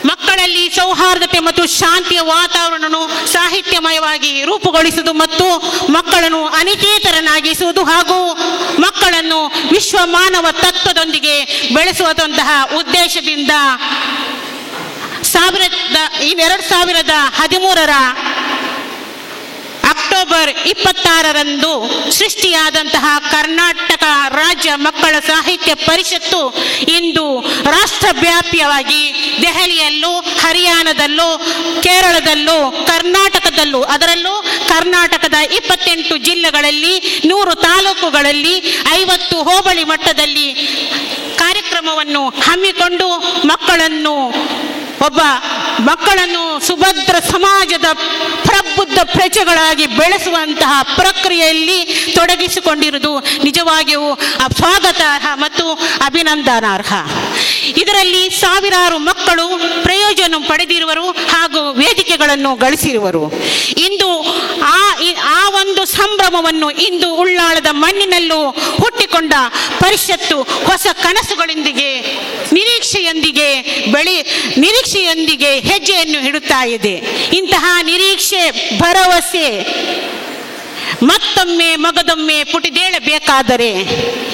ಮಕ್ಕಳಲ್ಲಿ ಸೌಹಾರ್ದತೆ ಮತ್ತು ಶಾಂತಿಯ ವಾತಾವರಣವನ್ನು ಸಾಹಿತ್ಯಮಯವಾಗಿ ರೂಪುಗೊಳಿಸುವುದು ಮತ್ತು ಮಕ್ಕಳನ್ನು ಅನಿಕೇತರನಾಗಿಸುವುದು ಹಾಗೂ ಮಕ್ಕಳನ್ನು ವಿಶ್ವ ಮಾನವ ತತ್ವದೊಂದಿಗೆ ಬೆಳೆಸುವಂತಹ ಉದ್ದೇಶದಿಂದ 2013 ಅಕ್ಟೋಬರ್ 26ರಂದು ಸೃಷ್ಟಿಯಾದಂತಹ ಕರ್ನಾಟಕ ರಾಜ್ಯ ಮಕ್ಕಳ ಸಾಹಿತ್ಯ ಪರಿಷತ್ತು ಇಂದು ರಾಷ್ಟ್ರವ್ಯಾಪಿಯಾಗಿ ದೆಹಲಿಯಲ್ಲೂ, ಹರಿಯಾಣದಲ್ಲೂ, ಕೇರಳದಲ್ಲೂ, ಕರ್ನಾಟಕದಲ್ಲೂ, ಅದರಲ್ಲೂ ಕರ್ನಾಟಕದ 28 ಜಿಲ್ಲೆಗಳಲ್ಲಿ, 100 ತಾಲೂಕುಗಳಲ್ಲಿ, 50 ಹೋಬಳಿ ಮಟ್ಟದಲ್ಲಿ ಕಾರ್ಯಕ್ರಮವನ್ನು ಹಮ್ಮಿಕೊಂಡು ಮಕ್ಕಳನ್ನು ಸುಭದ್ರ ಸಮಾಜದ ಪ್ರಬುದ್ಧ ಪ್ರಜೆಗಳಾಗಿ ಬೆಳೆಸುವಂತಹ ಪ್ರಕ್ರಿಯೆಯಲ್ಲಿ ತೊಡಗಿಸಿಕೊಂಡಿರುವುದು ನಿಜವಾಗಿಯೂ ಸ್ವಾಗತಾರ್ಹ ಮತ್ತು ಅಭಿನಂದನಾರ್ಹ. ಇದರಲ್ಲಿ ಸಾವಿರಾರು ಮಕ್ಕಳು ಪ್ರಯೋಜನ ಪಡೆದಿರುವರು ಹಾಗೂ ವೇದಿಕೆಗಳನ್ನು ಗಳಿಸಿರುವರು. ಇಂದು ಆ ಒಂದು ಸಂಭ್ರಮವನ್ನು ಇಂದು ಉಳ್ಳಾಳದ ಮಣ್ಣಿನಲ್ಲೂ ಹುಟ್ಟಿಕೊಂಡ ಪರಿಷತ್ತು ಹೊಸ ಕನಸುಗಳೊಂದಿಗೆ ನಿರೀಕ್ಷೆಯೊಂದಿಗೆ ಹೆಜ್ಜೆಯನ್ನು ಇಡುತ್ತಾ ಇದೆ. ಇಂತಹ ನಿರೀಕ್ಷೆ, ಭರವಸೆ ಮತ್ತೊಮ್ಮೆ ಮಗದೊಮ್ಮೆ ಪುಟಿದೇಳಬೇಕಾದರೆ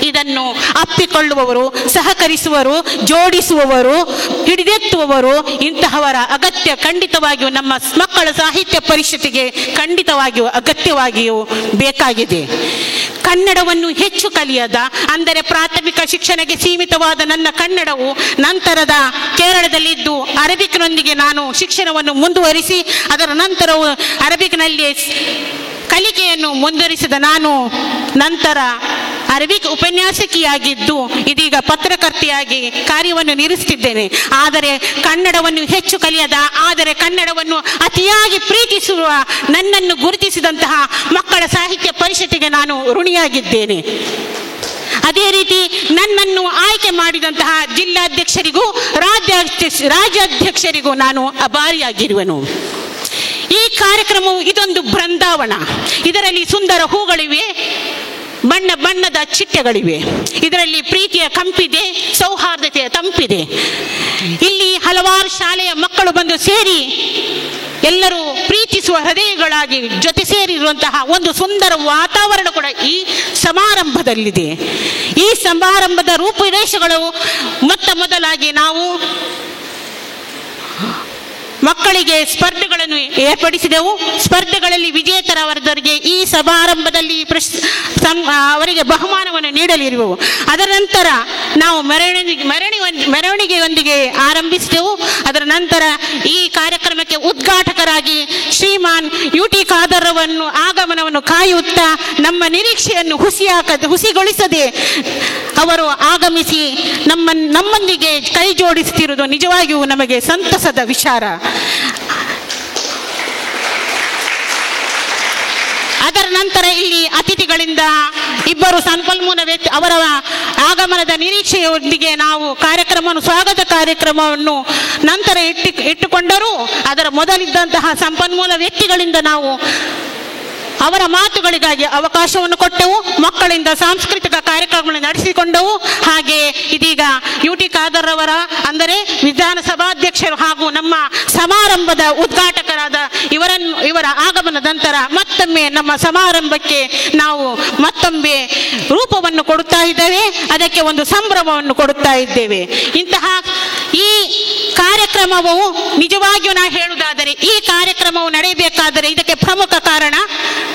ಇದನ್ನು ಅಪ್ಪಿಕೊಳ್ಳುವವರು, ಸಹಕರಿಸುವವರು, ಜೋಡಿಸುವವರು, ಹಿಡಿದೆತ್ತುವವರು ಇಂತಹವರ ಅಗತ್ಯ ಖಂಡಿತವಾಗಿಯೂ ನಮ್ಮ ಮಕ್ಕಳ ಸಾಹಿತ್ಯ ಪರಿಷತ್ತಿಗೆ ಖಂಡಿತವಾಗಿಯೂ ಅಗತ್ಯವಾಗಿಯೂ ಬೇಕಾಗಿದೆ. ಕನ್ನಡವನ್ನು ಹೆಚ್ಚು ಕಲಿಯದ, ಅಂದರೆ ಪ್ರಾಥಮಿಕ ಶಿಕ್ಷಣಕ್ಕೆ ಸೀಮಿತವಾದ ನನ್ನ ಕನ್ನಡವು ನಂತರದ ಕೇರಳದಲ್ಲಿದ್ದು ಅರಬಿಕ್ನೊಂದಿಗೆ ನಾನು ಶಿಕ್ಷಣವನ್ನು ಮುಂದುವರಿಸಿ ಅದರ ನಂತರವು ಅರಬಿಕ್ನಲ್ಲಿ ಕಲಿಕೆಯನ್ನು ಮುಂದುವರಿಸಿದ ನಾನು ನಂತರ ಅರಬಿಕ್ ಉಪನ್ಯಾಸಕಿಯಾಗಿದ್ದು ಇದೀಗ ಪತ್ರಕರ್ತೆಯಾಗಿ ಕಾರ್ಯವನ್ನು ನಿರ್ವಹಿಸುತ್ತಿದ್ದೇನೆ. ಆದರೆ ಕನ್ನಡವನ್ನು ಹೆಚ್ಚು ಕಲಿಯದ, ಆದರೆ ಕನ್ನಡವನ್ನು ಅತಿಯಾಗಿ ಪ್ರೀತಿಸುವ ನನ್ನನ್ನು ಗುರುತಿಸಿದಂತಹ ಮಕ್ಕಳ ಸಾಹಿತ್ಯ ಪರಿಷತ್ತಿಗೆ ನಾನು ಋಣಿಯಾಗಿದ್ದೇನೆ. ಅದೇ ರೀತಿ ನನ್ನನ್ನು ಆಯ್ಕೆ ಮಾಡಿದಂತಹ ಜಿಲ್ಲಾಧ್ಯಕ್ಷರಿಗೂ ರಾಜ್ಯಾಧ್ಯಕ್ಷರಿಗೂ ನಾನು ಅಭಾರಿಯಾಗಿರುವೆನು. ಈ ಕಾರ್ಯಕ್ರಮವು ಇದೊಂದು ಬೃಂದಾವನ. ಇದರಲ್ಲಿ ಸುಂದರ ಹೂಗಳಿವೆ, ಬಣ್ಣ ಬಣ್ಣದ ಚಿಟ್ಟೆಗಳಿವೆ. ಇದರಲ್ಲಿ ಪ್ರೀತಿಯ ಕಂಪಿದೆ, ಸೌಹಾರ್ದತೆಯ ತಂಪಿದೆ. ಇಲ್ಲಿ ಹಲವಾರು ಶಾಲೆಯ ಮಕ್ಕಳು ಬಂದು ಸೇರಿ ಎಲ್ಲರೂ ಪ್ರೀತಿಸುವ ಹೃದಯಗಳಾಗಿ ಜೊತೆ ಸೇರಿರುವಂತಹ ಒಂದು ಸುಂದರ ವಾತಾವರಣ ಕೂಡ ಈ ಸಮಾರಂಭದಲ್ಲಿದೆ. ಈ ಸಮಾರಂಭದ ರೂಪುರೇಷೆಗಳು ಮೊದಲಾಗಿ ನಾವು ಮಕ್ಕಳಿಗೆ ಸ್ಪರ್ಧೆಗಳನ್ನು ಏರ್ಪಡಿಸಿದೆವು. ಸ್ಪರ್ಧೆಗಳಲ್ಲಿ ವಿಜೇತರವರಿಗೆ ಈ ಸಮಾರಂಭದಲ್ಲಿ ಅವರಿಗೆ ಬಹುಮಾನವನ್ನು ನೀಡಲಿರುವೆವು. ಅದರ ನಂತರ ನಾವು ಮೆರವಣಿಗೆಯೊಂದಿಗೆ ಆರಂಭಿಸಿದೆವು. ಅದರ ನಂತರ ಈ ಕಾರ್ಯಕ್ರಮಕ್ಕೆ ಉದ್ಘಾಟಕರಾಗಿ ಶ್ರೀಮಾನ್ UT ಖಾದರ್ ಆಗಮನವನ್ನು ಕಾಯುತ್ತಾ ನಮ್ಮ ನಿರೀಕ್ಷೆಯನ್ನು ಹುಸಿಗೊಳಿಸದೆ ಅವರು ಆಗಮಿಸಿ ನಮ್ಮೊಂದಿಗೆ ಕೈ ಜೋಡಿಸುತ್ತಿರುವುದು ನಿಜವಾಗಿಯೂ ನಮಗೆ ಸಂತಸದ ವಿಚಾರ. ಅದರ ನಂತರ ಇಲ್ಲಿ ಅತಿಥಿಗಳಿಂದ ಇಬ್ಬರು ಸಂಪನ್ಮೂಲ ವ್ಯಕ್ತಿ ಅವರ ಆಗಮನದ ನಿರೀಕ್ಷೆಯೊಂದಿಗೆ ನಾವು ಸ್ವಾಗತ ಕಾರ್ಯಕ್ರಮವನ್ನು ನಂತರ ಇಟ್ಟುಕೊಂಡರೂ ಅದರ ಮೊದಲಿದ್ದಂತಹ ಸಂಪನ್ಮೂಲ ವ್ಯಕ್ತಿಗಳಿಂದ ನಾವು ಅವರ ಮಾತುಗಳಿಗಾಗಿ ಅವಕಾಶವನ್ನು ಕೊಟ್ಟೆವು. ಮಕ್ಕಳಿಂದ ಸಾಂಸ್ಕೃತಿಕ ಕಾರ್ಯಕ್ರಮಗಳನ್ನು ನಡೆಸಿಕೊಂಡವು. ಹಾಗೆ ಇದೀಗ UT ಖಾದರ್ ಅವರ, ಅಂದರೆ ವಿಧಾನಸಭಾಧ್ಯಕ್ಷರು ಹಾಗೂ ನಮ್ಮ ಸಮಾರಂಭದ ಉದ್ಘಾಟಕರಾದ ಇವರ ಆಗಮನದ ನಂತರ ಮತ್ತೊಮ್ಮೆ ನಮ್ಮ ಸಮಾರಂಭಕ್ಕೆ ನಾವು ಮತ್ತೊಮ್ಮೆ ರೂಪವನ್ನು ಕೊಡುತ್ತಾ ಇದ್ದೇವೆ. ಅದಕ್ಕೆ ಒಂದು ಸಂಭ್ರಮವನ್ನು ಕೊಡುತ್ತಾ ಇದ್ದೇವೆ. ಇಂತಹ ಈ ಕಾರ್ಯಕ್ರಮವು ನಿಜವಾಗಿಯೂ ನಾ ಹೇಳುವುದಾದರೆ ಈ ಕಾರ್ಯಕ್ರಮವು ನಡೆಯಬೇಕಾದರೆ ಇದಕ್ಕೆ ಪ್ರಮುಖ ಕಾರಣ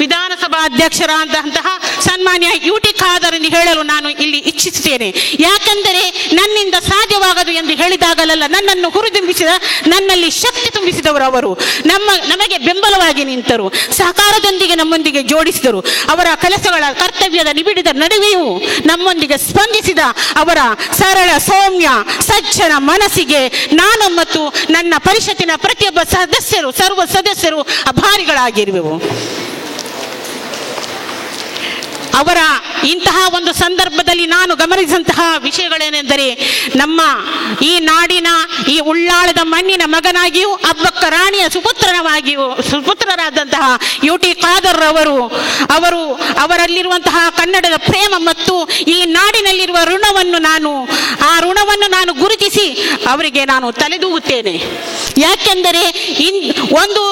ವಿಧಾನಸಭಾ ಅಧ್ಯಕ್ಷರಾದಂತಹ ಸನ್ಮಾನ್ಯ UT ಖಾದರ್ ಎಂದು ಹೇಳಲು ನಾನು ಇಲ್ಲಿ ಇಚ್ಛಿಸುತ್ತೇನೆ. ಯಾಕೆಂದರೆ ನನ್ನಿಂದ ಸಾಧ್ಯವಾಗದು ಎಂದು ಹೇಳಿದಾಗಲೆಲ್ಲ ನನ್ನನ್ನು ಹುರಿದುಂಬಿಸಿದ, ನನ್ನಲ್ಲಿ ಶಕ್ತಿ ತುಂಬಿಸಿದವರು ಅವರು. ನಮಗೆ ಬೆಂಬಲವಾಗಿ ನಿಂತರು, ಸಹಕಾರದೊಂದಿಗೆ ನಮ್ಮೊಂದಿಗೆ ಜೋಡಿಸಿದರು. ಅವರ ಕೆಲಸಗಳ ಕರ್ತವ್ಯದ ನಿಬಿಡದ ನಡುವೆಯೂ ನಮ್ಮೊಂದಿಗೆ ಸ್ಪಂದಿಸಿದ ಅವರ ಸರಳ, ಸೌಮ್ಯ, ಸಜ್ಜನ ಮನಸ್ಸಿಗೆ ನಾನು ಮತ್ತು ನನ್ನ ಪರಿಷತ್ತಿನ ಪ್ರತಿಯೊಬ್ಬ ಸರ್ವ ಸದಸ್ಯರು ಅಭಾರಿಗಳಾಗಿರುವೆವು. ಅವರ ಇಂತಹ ಒಂದು ಸಂದರ್ಭದಲ್ಲಿ ನಾನು ಗಮನಿಸಿದಂತಹ ವಿಷಯಗಳೇನೆಂದರೆ, ನಮ್ಮ ಈ ನಾಡಿನ ಈ ಉಳ್ಳಾಳದ ಮಣ್ಣಿನ ಮಗನಾಗಿಯೂ ಅಬ್ಬಕ್ಕ ರಾಣಿಯ ಸುಪುತ್ರರಾದಂತಹ UT ಖಾದರ್ ಅವರಲ್ಲಿರುವಂತಹ ಕನ್ನಡದ ಪ್ರೇಮ ಮತ್ತು ಈ ನಾಡಿನಲ್ಲಿರುವ ಆ ಋಣವನ್ನು ನಾನು ಗುರುತಿಸಿ ಅವರಿಗೆ ನಾನು ತಲೆದೂಗುತ್ತೇನೆ. ಯಾಕೆಂದರೆ ಒಂದು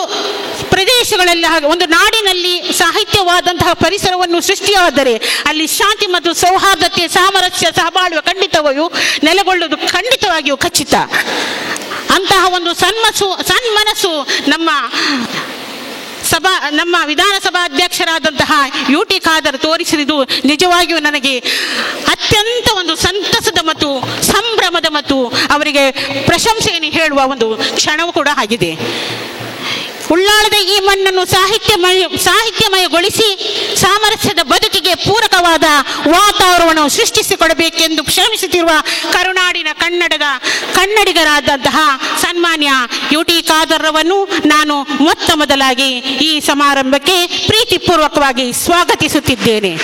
ಪ್ರದೇಶಗಳಲ್ಲಿ, ಒಂದು ನಾಡಿನಲ್ಲಿ ಸಾಹಿತ್ಯವಾದಂತಹ ಪರಿಸರವನ್ನು ಸೃಷ್ಟಿಯಾದರೆ ಅಲ್ಲಿ ಶಾಂತಿ ಮತ್ತು ಸೌಹಾರ್ದತೆ, ಸಾಮರಸ್ಯ, ಸಹಬಾಳ್ವೆ ಖಂಡಿತವಾಗಿಯೂ ನೆಲೆಗೊಳ್ಳುವುದು ಖಂಡಿತವಾಗಿಯೂ ಖಚಿತ. ಅಂತಹ ಒಂದು ಸನ್ಮನಸ್ಸು ನಮ್ಮ ವಿಧಾನಸಭಾ ಅಧ್ಯಕ್ಷರಾದಂತಹ UT ಖಾದರ್ ತೋರಿಸಿರುವುದು ನಿಜವಾಗಿಯೂ ನನಗೆ ಅತ್ಯಂತ ಒಂದು ಸಂತಸದ ಮತ್ತು ಸಂಭ್ರಮದ ಮತ್ತು ಅವರಿಗೆ ಪ್ರಶಂಸೆಯನ್ನು ಹೇಳುವ ಒಂದು ಕ್ಷಣವೂ ಕೂಡ ಆಗಿದೆ. ಉಳ್ಳಾಳದ ಈ ಮಣ್ಣನ್ನು ಸಾಹಿತ್ಯಮಯಗೊಳಿಸಿ ಸಾಮರಸ್ಯದ ಬದುಕಿಗೆ ಪೂರಕವಾದ ವಾತಾವರಣವನ್ನು ಸೃಷ್ಟಿಸಿಕೊಡಬೇಕೆಂದು ಶ್ರಮಿಸುತ್ತಿರುವ ಕರುನಾಡಿನ ಕನ್ನಡಿಗರಾದಂತಹ ಸನ್ಮಾನ್ಯ UT ಖಾದರ್ ಅವರನ್ನು ನಾನು ಮೊದಲಾಗಿ ಈ ಸಮಾರಂಭಕ್ಕೆ ಪ್ರೀತಿಪೂರ್ವಕವಾಗಿ ಸ್ವಾಗತಿಸುತ್ತಿದ್ದೇನೆ.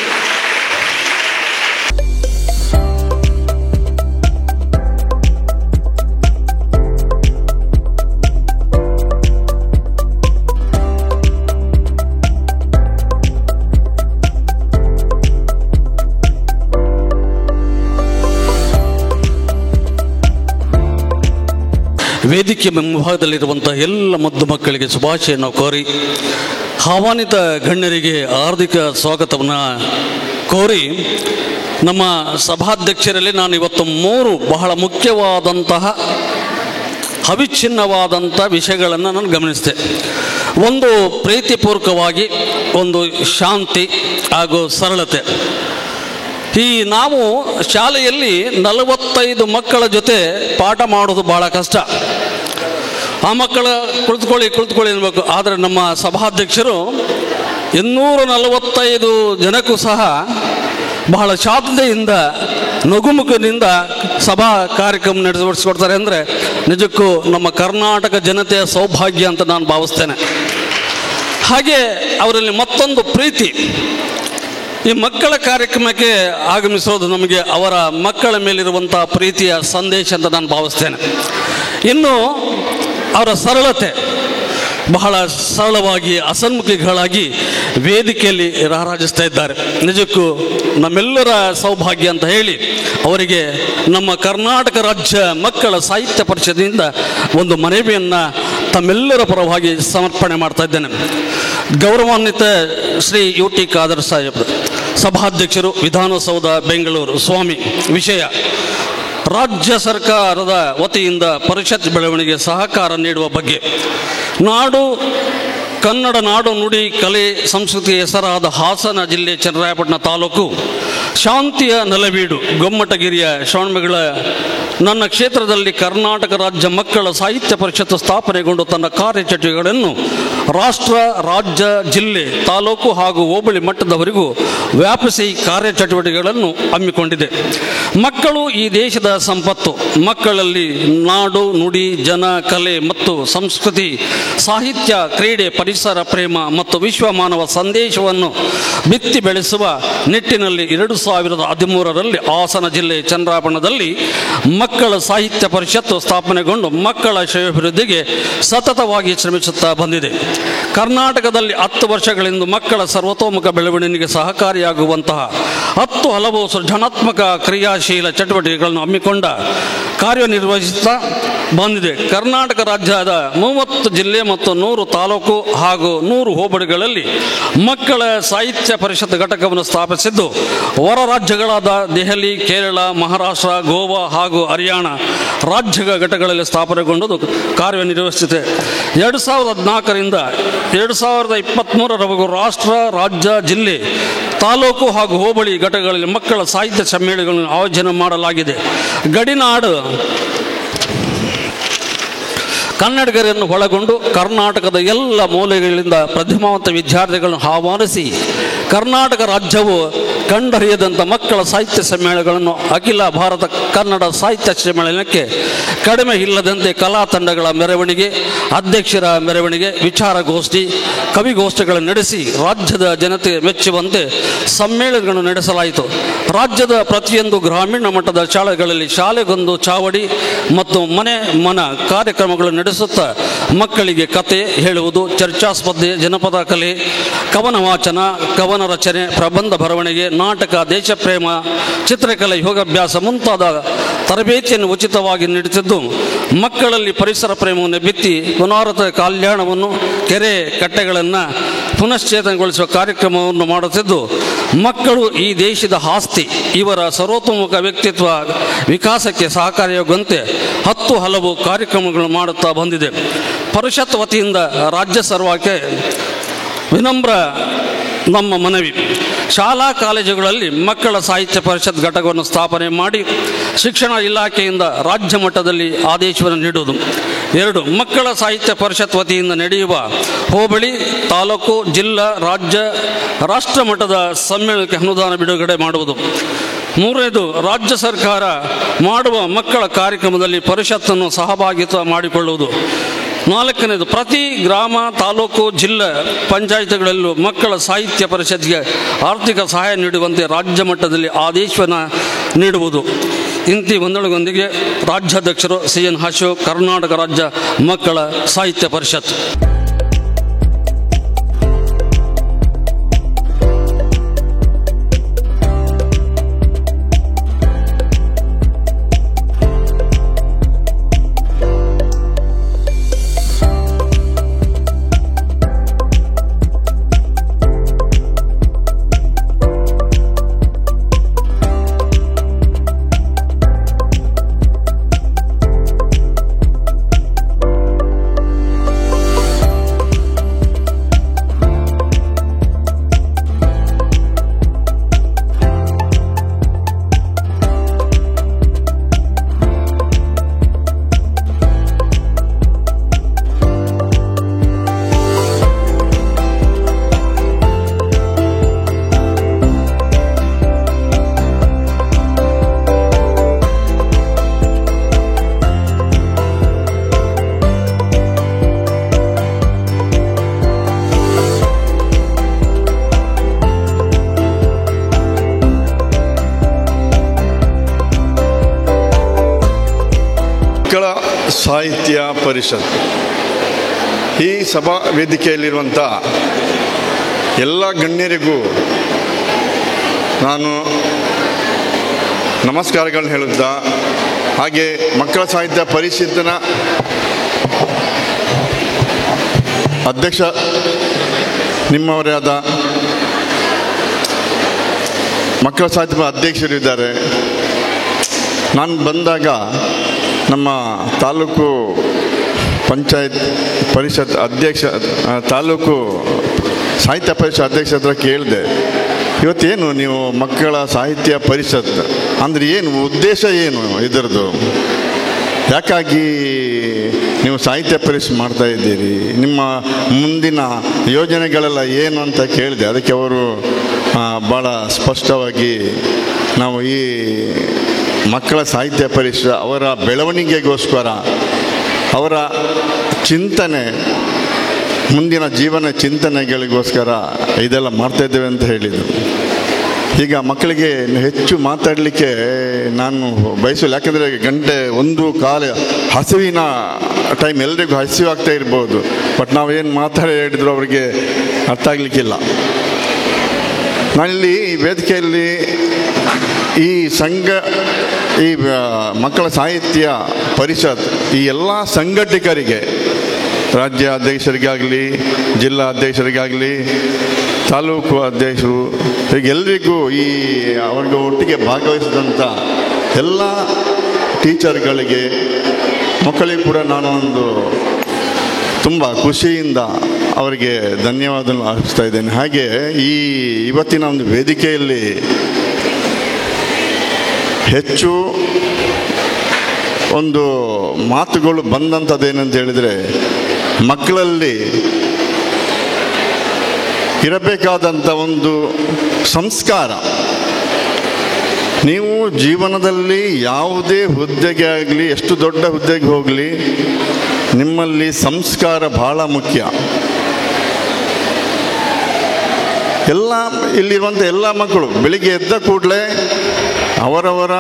ವೇದಿಕೆ ಮುಂಭಾಗದಲ್ಲಿರುವಂಥ ಎಲ್ಲ ಮುದ್ದು ಮಕ್ಕಳಿಗೆ ಶುಭಾಶಯನ್ನು ಕೋರಿ, ಆಹ್ವಾನಿತ ಗಣ್ಯರಿಗೆ ಹಾರ್ದಿಕ ಸ್ವಾಗತವನ್ನು ಕೋರಿ, ನಮ್ಮ ಸಭಾಧ್ಯಕ್ಷರಲ್ಲಿ ನಾನು ಇವತ್ತು 3 ಬಹಳ ಮುಖ್ಯವಾದಂತಹ ಅವಿಚ್ಛಿನ್ನವಾದಂಥ ವಿಷಯಗಳನ್ನು ನಾನು ಗಮನಿಸಿದೆ. ಒಂದು ಪ್ರೀತಿಪೂರ್ವಕವಾಗಿ, ಒಂದು ಶಾಂತಿ ಹಾಗೂ ಸರಳತೆ. ಈ ನಾವು ಶಾಲೆಯಲ್ಲಿ 45 ಮಕ್ಕಳ ಜೊತೆ ಪಾಠ ಮಾಡೋದು ಭಾಳ ಕಷ್ಟ. ಆ ಮಕ್ಕಳ ಕುಳಿತುಕೊಳ್ಳಿ ಅನ್ಬೇಕು. ಆದರೆ ನಮ್ಮ ಸಭಾಧ್ಯಕ್ಷರು 245 ಜನಕ್ಕೂ ಸಹ ಬಹಳ ಶಾಂತಿಯಿಂದ ನಗುಮುಖದಿಂದ ಸಭಾ ಕಾರ್ಯಕ್ರಮ ನಡೆಸಿಕೊಡ್ತಾರೆ ಅಂದರೆ ನಿಜಕ್ಕೂ ನಮ್ಮ ಕರ್ನಾಟಕ ಜನತೆಯ ಸೌಭಾಗ್ಯ ಅಂತ ನಾನು ಭಾವಿಸ್ತೇನೆ. ಹಾಗೆ ಅವರಲ್ಲಿ ಮತ್ತೊಂದು ಪ್ರೀತಿ. ಈ ಮಕ್ಕಳ ಕಾರ್ಯಕ್ರಮಕ್ಕೆ ಆಗಮಿಸೋದು ನಮಗೆ ಅವರ ಮಕ್ಕಳ ಮೇಲಿರುವಂಥ ಪ್ರೀತಿಯ ಸಂದೇಶ ಅಂತ ನಾನು ಭಾವಿಸ್ತೇನೆ. ಇನ್ನು ಅವರ ಸರಳತೆ, ಬಹಳ ಸರಳವಾಗಿ ಅಸನ್ಮುಖಿಗಳಾಗಿ ವೇದಿಕೆಯಲ್ಲಿ ರಾರಾಜಿಸ್ತಾ ಇದ್ದಾರೆ. ನಿಜಕ್ಕೂ ನಮ್ಮೆಲ್ಲರ ಸೌಭಾಗ್ಯ ಅಂತ ಹೇಳಿ ಅವರಿಗೆ ನಮ್ಮ ಕರ್ನಾಟಕ ರಾಜ್ಯ ಮಕ್ಕಳ ಸಾಹಿತ್ಯ ಪರಿಷತ್ತಿನಿಂದ ಒಂದು ಮನವಿಯನ್ನು ತಮ್ಮೆಲ್ಲರ ಪರವಾಗಿ ಸಮರ್ಪಣೆ ಮಾಡ್ತಾ ಇದ್ದೇನೆ. ಗೌರವಾನ್ವಿತ ಶ್ರೀ UT ಖಾದರ್ ಸಾಹೇಬ್, ಸಭಾಧ್ಯಕ್ಷರು, ವಿಧಾನಸೌಧ ಬೆಂಗಳೂರು. ಸ್ವಾಮಿ, ವಿಷಯ: ರಾಜ್ಯ ಸರ್ಕಾರದ ವತಿಯಿಂದ ಪರಿಷತ್ ಬೆಳವಣಿಗೆ ಸಹಕಾರ ನೀಡುವ ಬಗ್ಗೆ. ಕನ್ನಡ ನಾಡು, ನುಡಿ, ಕಲೆ, ಸಂಸ್ಕೃತಿ ಹೆಸರಾದ ಹಾಸನ ಜಿಲ್ಲೆ ಚನ್ನರಾಯಪಟ್ಟಣ ತಾಲೂಕು ಶಾಂತಿಯ ನೆಲವೀಡು ಗೊಮ್ಮಟಗಿರಿಯ ಶ್ರವಣಬೆಳಗೊಳ ನನ್ನ ಕ್ಷೇತ್ರದಲ್ಲಿ ಕರ್ನಾಟಕ ರಾಜ್ಯ ಮಕ್ಕಳ ಸಾಹಿತ್ಯ ಪರಿಷತ್ತು ಸ್ಥಾಪನೆಗೊಂಡು ತನ್ನ ಕಾರ್ಯಚಟುವಟಿಕೆಗಳನ್ನು ರಾಷ್ಟ್ರ, ರಾಜ್ಯ, ಜಿಲ್ಲೆ, ತಾಲೂಕು ಹಾಗೂ ಹೋಬಳಿ ಮಟ್ಟದವರೆಗೂ ವ್ಯಾಪಿಸಿ ಕಾರ್ಯಚಟುವಟಿಕೆಗಳನ್ನು ಹಮ್ಮಿಕೊಂಡಿದೆ. ಮಕ್ಕಳು ಈ ದೇಶದ ಸಂಪತ್ತು. ಮಕ್ಕಳಲ್ಲಿ ನಾಡು, ನುಡಿ, ಜನ, ಕಲೆ ಮತ್ತು ಸಂಸ್ಕೃತಿ, ಸಾಹಿತ್ಯ, ಕ್ರೀಡೆ, ಪರಿಸರ ಪ್ರೇಮ ಮತ್ತು ವಿಶ್ವ ಮಾನವ ಸಂದೇಶವನ್ನು ಬಿತ್ತಿ ಬೆಳೆಸುವ ನಿಟ್ಟಿನಲ್ಲಿ 2013ರಲ್ಲಿ ಹಾಸನ ಜಿಲ್ಲೆ ಚನ್ನರಾಯಪಟ್ಟಣದಲ್ಲಿ ಮಕ್ಕಳ ಸಾಹಿತ್ಯ ಪರಿಷತ್ತು ಸ್ಥಾಪನೆಗೊಂಡು ಮಕ್ಕಳ ಶ್ರೇಯೋಭಿವೃದ್ಧಿಗೆ ಸತತವಾಗಿ ಶ್ರಮಿಸುತ್ತಾ ಬಂದಿದೆ. ಕರ್ನಾಟಕದಲ್ಲಿ 10 ವರ್ಷಗಳಿಂದ ಮಕ್ಕಳ ಸರ್ವತೋಮುಖ ಬೆಳವಣಿಗೆಗೆ ಸಹಕಾರಿಯಾಗುವಂತಹ 10 ಹಲವು ಸೃಜನಾತ್ಮಕ ಕ್ರಿಯಾಶೀಲ ಚಟುವಟಿಕೆಗಳನ್ನು ಹಮ್ಮಿಕೊಂಡ ಕಾರ್ಯನಿರ್ವಹಿಸುತ್ತಾ ಬಂದಿದೆ. ಕರ್ನಾಟಕ ರಾಜ್ಯದ 30 ಜಿಲ್ಲೆ ಮತ್ತು 100 ತಾಲೂಕು ಹಾಗೂ 100 ಹೋಬಳಿಗಳಲ್ಲಿ ಮಕ್ಕಳ ಸಾಹಿತ್ಯ ಪರಿಷತ್ ಘಟಕವನ್ನು ಸ್ಥಾಪಿಸಿದ್ದು, ಹೊರ ರಾಜ್ಯಗಳಾದ ದೆಹಲಿ, ಕೇರಳ, ಮಹಾರಾಷ್ಟ್ರ, ಗೋವಾ ಹಾಗೂ ಹರಿಯಾಣ ರಾಜ್ಯ ಘಟಕಗಳಲ್ಲಿ ಸ್ಥಾಪನೆಗೊಂಡು ಕಾರ್ಯನಿರ್ವಹಿಸುತ್ತಿದೆ. 2014ರಿಂದ 2023ರವರೆಗೂ ರಾಷ್ಟ್ರ, ರಾಜ್ಯ, ಜಿಲ್ಲೆ, ತಾಲೂಕು ಹಾಗೂ ಹೋಬಳಿ ಘಟಕಗಳಲ್ಲಿ ಮಕ್ಕಳ ಸಾಹಿತ್ಯ ಸಮ್ಮೇಳನಗಳನ್ನು ಆಯೋಜನೆ ಮಾಡಲಾಗಿದೆ. ಗಡಿನಾಡು ಕನ್ನಡಿಗರನ್ನು ಒಳಗೊಂಡು ಕರ್ನಾಟಕದ ಎಲ್ಲ ಮೂಲೆಗಳಿಂದ ಪ್ರತಿಭಾವಂತ ವಿದ್ಯಾರ್ಥಿಗಳನ್ನು ಆಹ್ವಾನಿಸಿ ಕರ್ನಾಟಕ ರಾಜ್ಯವು ಕಂಡರಿಯದಂಥ ಮಕ್ಕಳ ಸಾಹಿತ್ಯ ಸಮ್ಮೇಳನಗಳನ್ನು ಅಖಿಲ ಭಾರತ ಕನ್ನಡ ಸಾಹಿತ್ಯ ಸಮ್ಮೇಳನಕ್ಕೆ ಕಡಿಮೆ ಇಲ್ಲದಂತೆ ಕಲಾ ತಂಡಗಳ ಮೆರವಣಿಗೆ, ಅಧ್ಯಕ್ಷರ ಮೆರವಣಿಗೆ, ವಿಚಾರಗೋಷ್ಠಿ, ಕವಿಗೋಷ್ಠಿಗಳನ್ನು ನಡೆಸಿ ರಾಜ್ಯದ ಜನತೆ ಮೆಚ್ಚುವಂತೆ ಸಮ್ಮೇಳನಗಳನ್ನು ನಡೆಸಲಾಯಿತು. ರಾಜ್ಯದ ಪ್ರತಿಯೊಂದು ಗ್ರಾಮೀಣ ಮಟ್ಟದ ಶಾಲೆಗಳಲ್ಲಿ ಶಾಲೆಗೊಂದು ಚಾವಡಿ ಮತ್ತು ಮನೆ ಮನ ಕಾರ್ಯಕ್ರಮಗಳು ನಡೆಸುತ್ತಾ ಮಕ್ಕಳಿಗೆ ಕತೆ ಹೇಳುವುದು, ಚರ್ಚಾ ಸ್ಪರ್ಧೆ, ಜನಪದ ಕಲೆ, ಕವನ ವಾಚನ, ಕವನ ರಚನೆ, ಪ್ರಬಂಧ ಬರವಣಿಗೆ, ನಾಟಕ, ದೇಶಪ್ರೇಮ, ಚಿತ್ರಕಲೆ, ಯೋಗಾಭ್ಯಾಸ ಮುಂತಾದ ತರಬೇತಿಯನ್ನು ಉಚಿತವಾಗಿ ನೀಡುತ್ತಿದ್ದು ಮಕ್ಕಳಲ್ಲಿ ಪರಿಸರ ಪ್ರೇಮವನ್ನು ಬಿತ್ತಿ ಪುನರಾವರ್ತಿತ ಕಲ್ಯಾಣವನ್ನು, ಕೆರೆ ಕಟ್ಟೆಗಳನ್ನು ಪುನಶ್ಚೇತನಗೊಳಿಸುವ ಕಾರ್ಯಕ್ರಮವನ್ನು ಮಾಡುತ್ತಿದ್ದು ಮಕ್ಕಳು ಈ ದೇಶದ ಆಸ್ತಿ. ಇವರ ಸರ್ವತೋಮುಖ ವ್ಯಕ್ತಿತ್ವ ವಿಕಾಸಕ್ಕೆ ಸಹಕಾರಿಯಾಗುವಂತೆ 10 ಹಲವು ಕಾರ್ಯಕ್ರಮಗಳು ಮಾಡುತ್ತಾ ಬಂದಿದೆ. ಪರಿಷತ್ ವತಿಯಿಂದ ರಾಜ್ಯ ಸರ್ಕಾರಕ್ಕೆ ವಿನಮ್ರ ನಮ್ಮ ಮನವಿ: ಶಾಲಾ ಕಾಲೇಜುಗಳಲ್ಲಿ ಮಕ್ಕಳ ಸಾಹಿತ್ಯ ಪರಿಷತ್ ಘಟಕವನ್ನು ಸ್ಥಾಪನೆ ಮಾಡಿ ಶಿಕ್ಷಣ ಇಲಾಖೆಯಿಂದ ರಾಜ್ಯ ಮಟ್ಟದಲ್ಲಿ ಆದೇಶವನ್ನು ನೀಡುವುದು. 2. ಮಕ್ಕಳ ಸಾಹಿತ್ಯ ಪರಿಷತ್ ವತಿಯಿಂದ ನಡೆಯುವ ಹೋಬಳಿ, ತಾಲೂಕು, ಜಿಲ್ಲಾ, ರಾಜ್ಯ, ರಾಷ್ಟ್ರ ಮಟ್ಟದ ಸಮ್ಮೇಳನಕ್ಕೆ ಅನುದಾನ ಬಿಡುಗಡೆ ಮಾಡುವುದು. 3. ರಾಜ್ಯ ಸರ್ಕಾರ ಮಾಡುವ ಮಕ್ಕಳ ಕಾರ್ಯಕ್ರಮದಲ್ಲಿ ಪರಿಷತ್ತನ್ನು ಸಹಭಾಗಿತ್ವ ಮಾಡಿಕೊಳ್ಳುವುದು. 4. ಪ್ರತಿ ಗ್ರಾಮ, ತಾಲೂಕು, ಜಿಲ್ಲಾ ಪಂಚಾಯಿತಿಗಳಲ್ಲೂ ಮಕ್ಕಳ ಸಾಹಿತ್ಯ ಪರಿಷತ್ಗೆ ಆರ್ಥಿಕ ಸಹಾಯ ನೀಡುವಂತೆ ರಾಜ್ಯ ಮಟ್ಟದಲ್ಲಿ ಆದೇಶವನ್ನು ನೀಡುವುದು. ಇಂತಿ ವಂದನೆಗಳೊಂದಿಗೆ ರಾಜ್ಯಾಧ್ಯಕ್ಷರು CN ಅಶೋಕ್, ಕರ್ನಾಟಕ ರಾಜ್ಯ ಮಕ್ಕಳ ಸಾಹಿತ್ಯ ಪರಿಷತ್. ಮಕ್ಕಳ ಸಾಹಿತ್ಯ ಪರಿಷತ್ ಈ ಸಭಾ ವೇದಿಕೆಯಲ್ಲಿರುವಂಥ ಎಲ್ಲ ಗಣ್ಯರಿಗೂ ನಾನು ನಮಸ್ಕಾರಗಳನ್ನ ಹೇಳುತ್ತಾ, ಹಾಗೆ ಮಕ್ಕಳ ಸಾಹಿತ್ಯ ಪರಿಷತ್ತಿನ ಅಧ್ಯಕ್ಷ ನಿಮ್ಮವರೇ ಆದ ಮಕ್ಕಳ ಸಾಹಿತ್ಯ ಅಧ್ಯಕ್ಷರಿದ್ದಾರೆ. ನಾನು ಬಂದಾಗ ನಮ್ಮ ತಾಲೂಕು ಪಂಚಾಯತ್ ಪರಿಷತ್ ಅಧ್ಯಕ್ಷ, ತಾಲೂಕು ಸಾಹಿತ್ಯ ಪರಿಷತ್ ಅಧ್ಯಕ್ಷ ಹತ್ರ ಕೇಳಿದೆ, ಇವತ್ತೇನು ನೀವು ಮಕ್ಕಳ ಸಾಹಿತ್ಯ ಪರಿಷತ್ ಅಂದರೆ ಏನು ಉದ್ದೇಶ, ಏನು ಇದರದ್ದು, ಯಾಕಾಗಿ ನೀವು ಸಾಹಿತ್ಯ ಪರಿಷತ್ ಮಾಡ್ತಾ ಇದ್ದೀರಿ, ನಿಮ್ಮ ಮುಂದಿನ ಯೋಜನೆಗಳೆಲ್ಲ ಏನು ಅಂತ ಕೇಳಿದೆ. ಅದಕ್ಕೆ ಅವರು ಭಾಳ ಸ್ಪಷ್ಟವಾಗಿ ನಾವು ಈ ಮಕ್ಕಳ ಸಾಹಿತ್ಯ ಪರಿಷತ್ ಅವರ ಬೆಳವಣಿಗೆಗೋಸ್ಕರ, ಅವರ ಚಿಂತನೆ, ಮುಂದಿನ ಜೀವನ ಚಿಂತನೆಗಳಿಗೋಸ್ಕರ ಇದೆಲ್ಲ ಮಾಡ್ತಾಯಿದ್ದೇವೆ ಅಂತ ಹೇಳಿದರು. ಈಗ ಮಕ್ಕಳಿಗೆ ಹೆಚ್ಚು ಮಾತಾಡಲಿಕ್ಕೆ ನಾನು ಬಯಸಲ್ಲ, ಯಾಕೆಂದರೆ ಗಂಟೆ 1:15 ಹಸಿವಿನ ಟೈಮ್, ಎಲ್ರಿಗೂ ಹಸಿವಾಗ್ತಾ ಇರ್ಬೋದು. ಬಟ್ ನಾವೇನು ಹೇಳಿದ್ರು ಅವರಿಗೆ ಅರ್ಥ ಆಗಲಿಕ್ಕಿಲ್ಲ. ನಾನಿಲ್ಲಿ ವೇದಿಕೆಯಲ್ಲಿ ಈ ಸಂಘ, ಈ ಮಕ್ಕಳ ಸಾಹಿತ್ಯ ಪರಿಷತ್ ಈ ಎಲ್ಲ ಸಂಘಟಕರಿಗೆ, ರಾಜ್ಯ ಅಧ್ಯಕ್ಷರಿಗಾಗಲಿ, ಜಿಲ್ಲಾ ಅಧ್ಯಕ್ಷರಿಗಾಗಲಿ, ತಾಲೂಕು ಅಧ್ಯಕ್ಷರು, ಹೀಗೆಲ್ಲರಿಗೂ ಈ ಅವ್ರಿಗೆ ಒಟ್ಟಿಗೆ ಭಾಗವಹಿಸಿದಂಥ ಎಲ್ಲ ಟೀಚರ್ಗಳಿಗೆ, ಮಕ್ಕಳಿಗೆ ಕೂಡ ನಾನು ಒಂದು ತುಂಬ ಖುಷಿಯಿಂದ ಅವರಿಗೆ ಧನ್ಯವಾದ ಅರ್ಪಿಸ್ತಾ ಇದ್ದೇನೆ. ಹಾಗೆ ಈ ಇವತ್ತಿನ ಒಂದು ವೇದಿಕೆಯಲ್ಲಿ ಹೆಚ್ಚು ಒಂದು ಮಾತುಗಳು ಬಂದಂಥದ್ದೇನಂತ ಹೇಳಿದರೆ, ಮಕ್ಕಳಲ್ಲಿ ಇರಬೇಕಾದಂಥ ಒಂದು ಸಂಸ್ಕಾರ. ನೀವು ಜೀವನದಲ್ಲಿ ಯಾವುದೇ ಹುದ್ದೆಗೆ ಆಗಲಿ, ಎಷ್ಟು ದೊಡ್ಡ ಹುದ್ದೆಗೆ ಹೋಗಲಿ, ನಿಮ್ಮಲ್ಲಿ ಸಂಸ್ಕಾರ ಬಹಳ ಮುಖ್ಯ. ಇಲ್ಲಿರುವಂಥ ಎಲ್ಲ ಮಕ್ಕಳು ಬೆಳಿಗ್ಗೆ ಎದ್ದ ಕೂಡಲೇ ಅವರವರ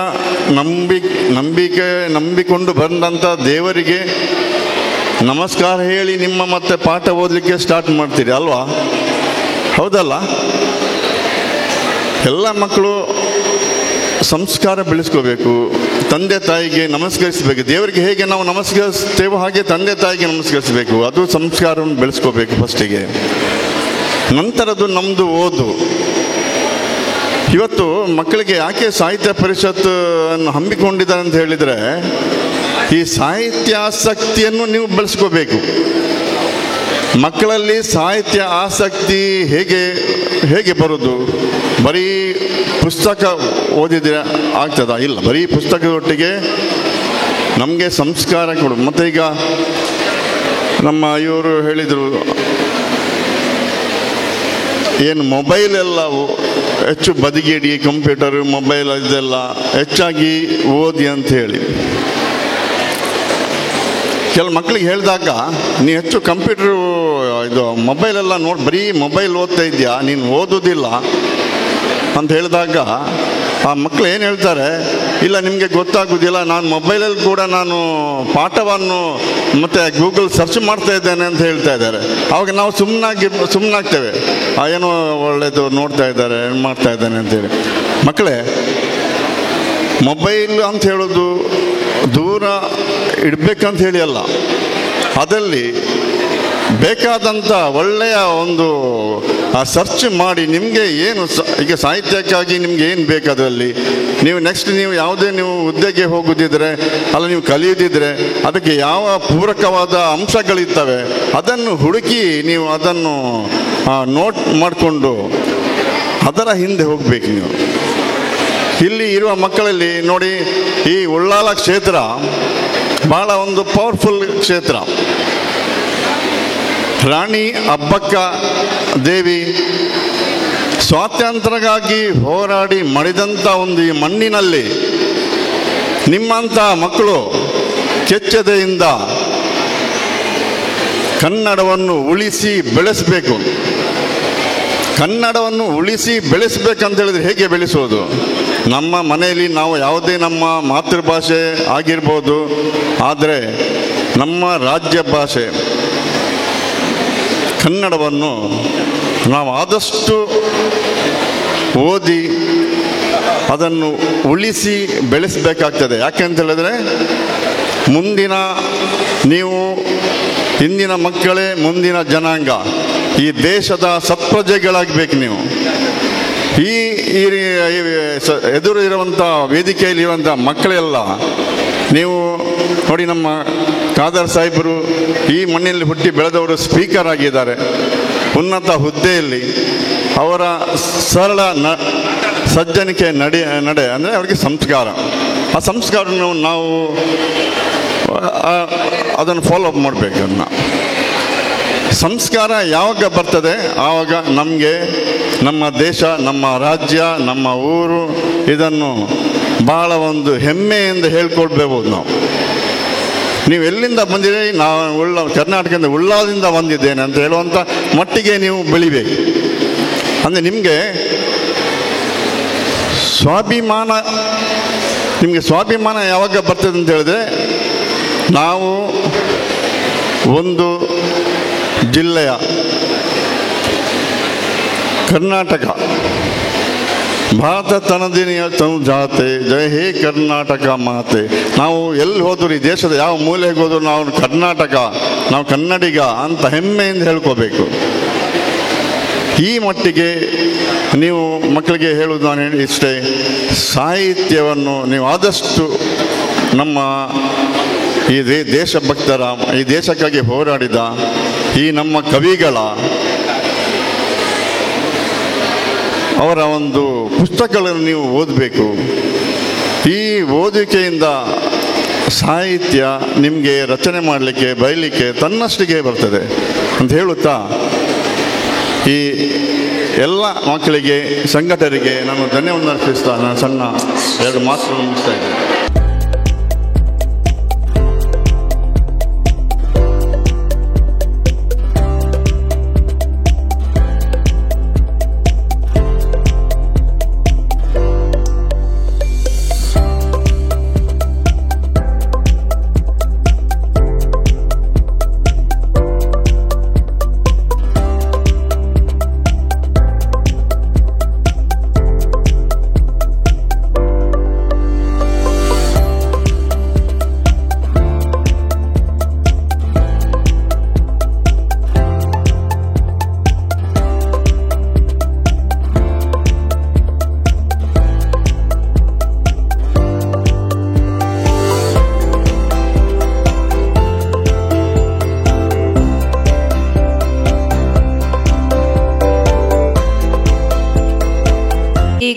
ನಂಬಿಕೊಂಡು ಬಂದಂಥ ದೇವರಿಗೆ ನಮಸ್ಕಾರ ಹೇಳಿ ನಿಮ್ಮ ಮತ್ತೆ ಪಾಠ ಓದಲಿಕ್ಕೆ ಸ್ಟಾರ್ಟ್ ಮಾಡ್ತೀರಿ ಅಲ್ವಾ? ಹೌದಲ್ಲ? ಎಲ್ಲ ಮಕ್ಕಳು ಸಂಸ್ಕಾರ ಬೆಳೆಸ್ಕೋಬೇಕು. ತಂದೆ ತಾಯಿಗೆ ನಮಸ್ಕರಿಸಬೇಕು. ದೇವರಿಗೆ ಹೇಗೆ ನಾವು ನಮಸ್ಕರಿಸ್ತೇವೋ ಹಾಗೆ ತಂದೆ ತಾಯಿಗೆ ನಮಸ್ಕರಿಸಬೇಕು. ಅದು ಸಂಸ್ಕಾರವನ್ನು ಬೆಳೆಸ್ಕೋಬೇಕು ಫಸ್ಟಿಗೆ. ನಂತರದ್ದು ನಮ್ಮದು ಓದು. ಇವತ್ತು ಮಕ್ಕಳಿಗೆ ಯಾಕೆ ಸಾಹಿತ್ಯ ಪರಿಷತ್ ಅನ್ನು ಹಮ್ಮಿಕೊಂಡಿದ್ದಾರೆ ಅಂತ ಹೇಳಿದರೆ, ಈ ಸಾಹಿತ್ಯ ಆಸಕ್ತಿಯನ್ನು ನೀವು ಬೆಳೆಸ್ಕೋಬೇಕು. ಮಕ್ಕಳಲ್ಲಿ ಸಾಹಿತ್ಯ ಆಸಕ್ತಿ ಹೇಗೆ ಬರೋದು? ಬರೀ ಪುಸ್ತಕ ಓದಿದ್ರೆ ಆಗ್ತದಾ? ಇಲ್ಲ, ಬರೀ ಪುಸ್ತಕದೊಟ್ಟಿಗೆ ನಮಗೆ ಸಂಸ್ಕಾರ ಕೊಡು. ಮತ್ತು ಈಗ ನಮ್ಮ ಇವರು ಹೇಳಿದರು, ಏನು ಮೊಬೈಲ್ ಎಲ್ಲ ಹೆಚ್ಚು ಬದಿಗಿಡಿ, ಕಂಪ್ಯೂಟರ್ ಮೊಬೈಲ್ ಇದೆಲ್ಲ ಹೆಚ್ಚಾಗಿ ಓದಿ ಅಂತ ಹೇಳಿ ಕೆಲವು ಮಕ್ಕಳಿಗೆ ಹೇಳಿದಾಗ, ನೀ ಹೆಚ್ಚು ಕಂಪ್ಯೂಟರ್ ಇದು ಮೊಬೈಲೆಲ್ಲ ಬರೀ ಮೊಬೈಲ್ ಓದ್ತಾ ಇದೆಯಾ, ನೀನು ಓದೋದಿಲ್ಲ ಅಂತ ಹೇಳಿದಾಗ ಆ ಮಕ್ಕಳು ಏನು ಹೇಳ್ತಾರೆ, ಇಲ್ಲ ನಿಮಗೆ ಗೊತ್ತಾಗೋದಿಲ್ಲ, ನಾನು ಮೊಬೈಲಲ್ಲಿ ಕೂಡ ನಾನು ಪಾಠವನ್ನು ಮತ್ತು ಗೂಗಲ್ ಸರ್ಚ್ ಮಾಡ್ತಾ ಇದ್ದೇನೆ ಅಂತ ಹೇಳ್ತಾ ಇದ್ದಾರೆ. ಆವಾಗ ನಾವು ಸುಮ್ಮನಾಗ್ತೇವೆ, ಏನೋ ಒಳ್ಳೆಯದು ನೋಡ್ತಾ ಇದ್ದಾರೆ, ಏನು ಮಾಡ್ತಾ ಇದ್ದಾನೆ ಅಂತೇಳಿ. ಮಕ್ಕಳೇ, ಮೊಬೈಲ್ ಅಂತ ಹೇಳೋದು ದೂರ ಇಡಬೇಕಂತ ಹೇಳಿ ಅಲ್ಲ, ಅದರಲ್ಲಿ ಬೇಕಾದಂಥ ಒಳ್ಳೆಯ ಒಂದು ಸರ್ಚ್ ಮಾಡಿ ನಿಮಗೆ ಏನು ಈಗ ಸಾಹಿತ್ಯಕ್ಕಾಗಿ ನಿಮಗೆ ಏನು ಬೇಕು ಅದರಲ್ಲಿ ನೀವು ನೆಕ್ಸ್ಟ್ ನೀವು ಯಾವುದೇ ನೀವು ಹುದ್ದೆಗೆ ಹೋಗೋದಿದ್ರೆ ಅಲ್ಲ ನೀವು ಕಲಿಯೋದಿದ್ರೆ ಅದಕ್ಕೆ ಯಾವ ಪೂರಕವಾದ ಅಂಶಗಳಿರ್ತವೆ ಅದನ್ನು ಹುಡುಕಿ ನೀವು ಅದನ್ನು ನೋಟ್ ಮಾಡಿಕೊಂಡು ಅದರ ಹಿಂದೆ ಹೋಗಬೇಕು. ನೀವು ಇಲ್ಲಿ ಇರುವ ಮಕ್ಕಳಲ್ಲಿ ನೋಡಿ, ಈ ಉಳ್ಳಾಲ ಕ್ಷೇತ್ರ ಭಾಳ ಒಂದು ಪವರ್ಫುಲ್ ಕ್ಷೇತ್ರ. ರಾಣಿ ಅಬ್ಬಕ್ಕ ದೇವಿ ಸ್ವಾತಂತ್ರ್ಯಕ್ಕಾಗಿ ಹೋರಾಡಿ ಮಡಿದಂಥ ಒಂದು ಈ ಮಣ್ಣಿನಲ್ಲಿ ನಿಮ್ಮಂಥ ಮಕ್ಕಳು ಕೆಚ್ಚೆದೆಯಿಂದ ಕನ್ನಡವನ್ನು ಉಳಿಸಿ ಬೆಳೆಸಬೇಕು. ಕನ್ನಡವನ್ನು ಉಳಿಸಿ ಬೆಳೆಸಬೇಕಂತ ಹೇಳಿದ್ರೆ ಹೇಗೆ ಬೆಳೆಸೋದು? ನಮ್ಮ ಮನೆಯಲ್ಲಿ ನಾವು ಯಾವುದೇ ನಮ್ಮ ಮಾತೃಭಾಷೆ ಆಗಿರ್ಬೋದು, ಆದರೆ ನಮ್ಮ ರಾಜ್ಯ ಭಾಷೆ ಕನ್ನಡವನ್ನು ನಾವು ಆದಷ್ಟು ಓದಿ ಅದನ್ನು ಉಳಿಸಿ ಬೆಳೆಸಬೇಕಾಗ್ತದೆ. ಯಾಕೆಂತ ಹೇಳಿದ್ರೆ ಮುಂದಿನ ನೀವು ಇಂದಿನ ಮಕ್ಕಳೇ ಮುಂದಿನ ಜನಾಂಗ, ಈ ದೇಶದ ಸತ್ಪ್ರಜೆಗಳಾಗಬೇಕು ನೀವು. ಈ ಎದುರು ಇರುವಂಥ ವೇದಿಕೆಯಲ್ಲಿ ಇರುವಂಥ ಮಕ್ಕಳೆಲ್ಲ ನೀವು ನೋಡಿ, ನಮ್ಮ ಖಾದರ್ ಸಾಹೇಬರು ಈ ಮಣ್ಣಿನಲ್ಲಿ ಹುಟ್ಟಿ ಬೆಳೆದವರು ಸ್ಪೀಕರ್ ಆಗಿದ್ದಾರೆ, ಉನ್ನತ ಹುದ್ದೆಯಲ್ಲಿ. ಅವರ ಸರಳ ಸಜ್ಜನಿಕೆ ನಡೆ ಅಂದರೆ ಅವರಿಗೆ ಸಂಸ್ಕಾರ, ಆ ಸಂಸ್ಕಾರವನ್ನು ನಾವು ಅದನ್ನು ಫಾಲೋ ಅಪ್ ಮಾಡಬೇಕು. ಅದನ್ನು ಸಂಸ್ಕಾರ ಯಾವಾಗ ಬರ್ತದೆ ಆವಾಗ ನಮಗೆ ನಮ್ಮ ದೇಶ, ನಮ್ಮ ರಾಜ್ಯ, ನಮ್ಮ ಊರು ಇದನ್ನು ಭಾಳ ಒಂದು ಹೆಮ್ಮೆಯಿಂದ ಹೇಳ್ಕೊಳ್ಬೇಕು. ನೀವು ಎಲ್ಲಿಂದ ಬಂದಿರಿ, ನಾವು ಕರ್ನಾಟಕದಿಂದ ಉಳ್ಳಾಲದಿಂದ ಬಂದಿದ್ದೇನೆ ಅಂತ ಹೇಳುವಂಥ ಮಟ್ಟಿಗೆ ನೀವು ಬೆಳಿಬೇಕು. ಅಂದರೆ ನಿಮಗೆ ಸ್ವಾಭಿಮಾನ ಯಾವಾಗ ಬರ್ತದೆ ಅಂತ ಹೇಳಿದ್ರೆ, ನಾವು ಒಂದು ಜಿಲ್ಲೆಯ ಕರ್ನಾಟಕ, ಭಾರತ ತನದಿನಿಯ ತನು ಜಾತೆ ಜಯ ಹೇ ಕರ್ನಾಟಕ ಮಾತೆ. ನಾವು ಎಲ್ಲಿ ಹೋದ್ರು, ಈ ದೇಶದ ಯಾವ ಮೂಲೆಗೆ ಹೋದ್ರು ನಾವು ಕರ್ನಾಟಕ, ನಾವು ಕನ್ನಡಿಗ ಅಂತ ಹೆಮ್ಮೆಯಿಂದ ಹೇಳ್ಕೋಬೇಕು. ಈ ಮಟ್ಟಿಗೆ ನೀವು ಮಕ್ಕಳಿಗೆ ಹೇಳುವುದು ನಾನು ಇಷ್ಟೇ, ಸಾಹಿತ್ಯವನ್ನು ನೀವು ಆದಷ್ಟು ನಮ್ಮ ಈ ದೇಶಭಕ್ತರ, ಈ ದೇಶಕ್ಕಾಗಿ ಹೋರಾಡಿದ ಈ ನಮ್ಮ ಕವಿಗಳ ಅವರ ಒಂದು ಪುಸ್ತಕಗಳನ್ನು ನೀವು ಓದಬೇಕು. ಈ ಓದುವಿಕೆಯಿಂದ ಸಾಹಿತ್ಯ ನಿಮಗೆ ರಚನೆ ಮಾಡಲಿಕ್ಕೆ, ಬರೀಲಿಕ್ಕೆ ತನ್ನಷ್ಟಿಗೆ ಬರ್ತದೆ ಅಂತ ಹೇಳುತ್ತಾ, ಈ ಎಲ್ಲ ಮಕ್ಕಳಿಗೆ, ಸಂಘಟಕರಿಗೆ ನಾನು ಧನ್ಯವಾದ ಅರ್ಪಿಸ್ತಾ ನಾನು ಸಣ್ಣ 2 ಮಾತು ಮುಗಿಸ್ತಾ ಇದ್ದೇನೆ.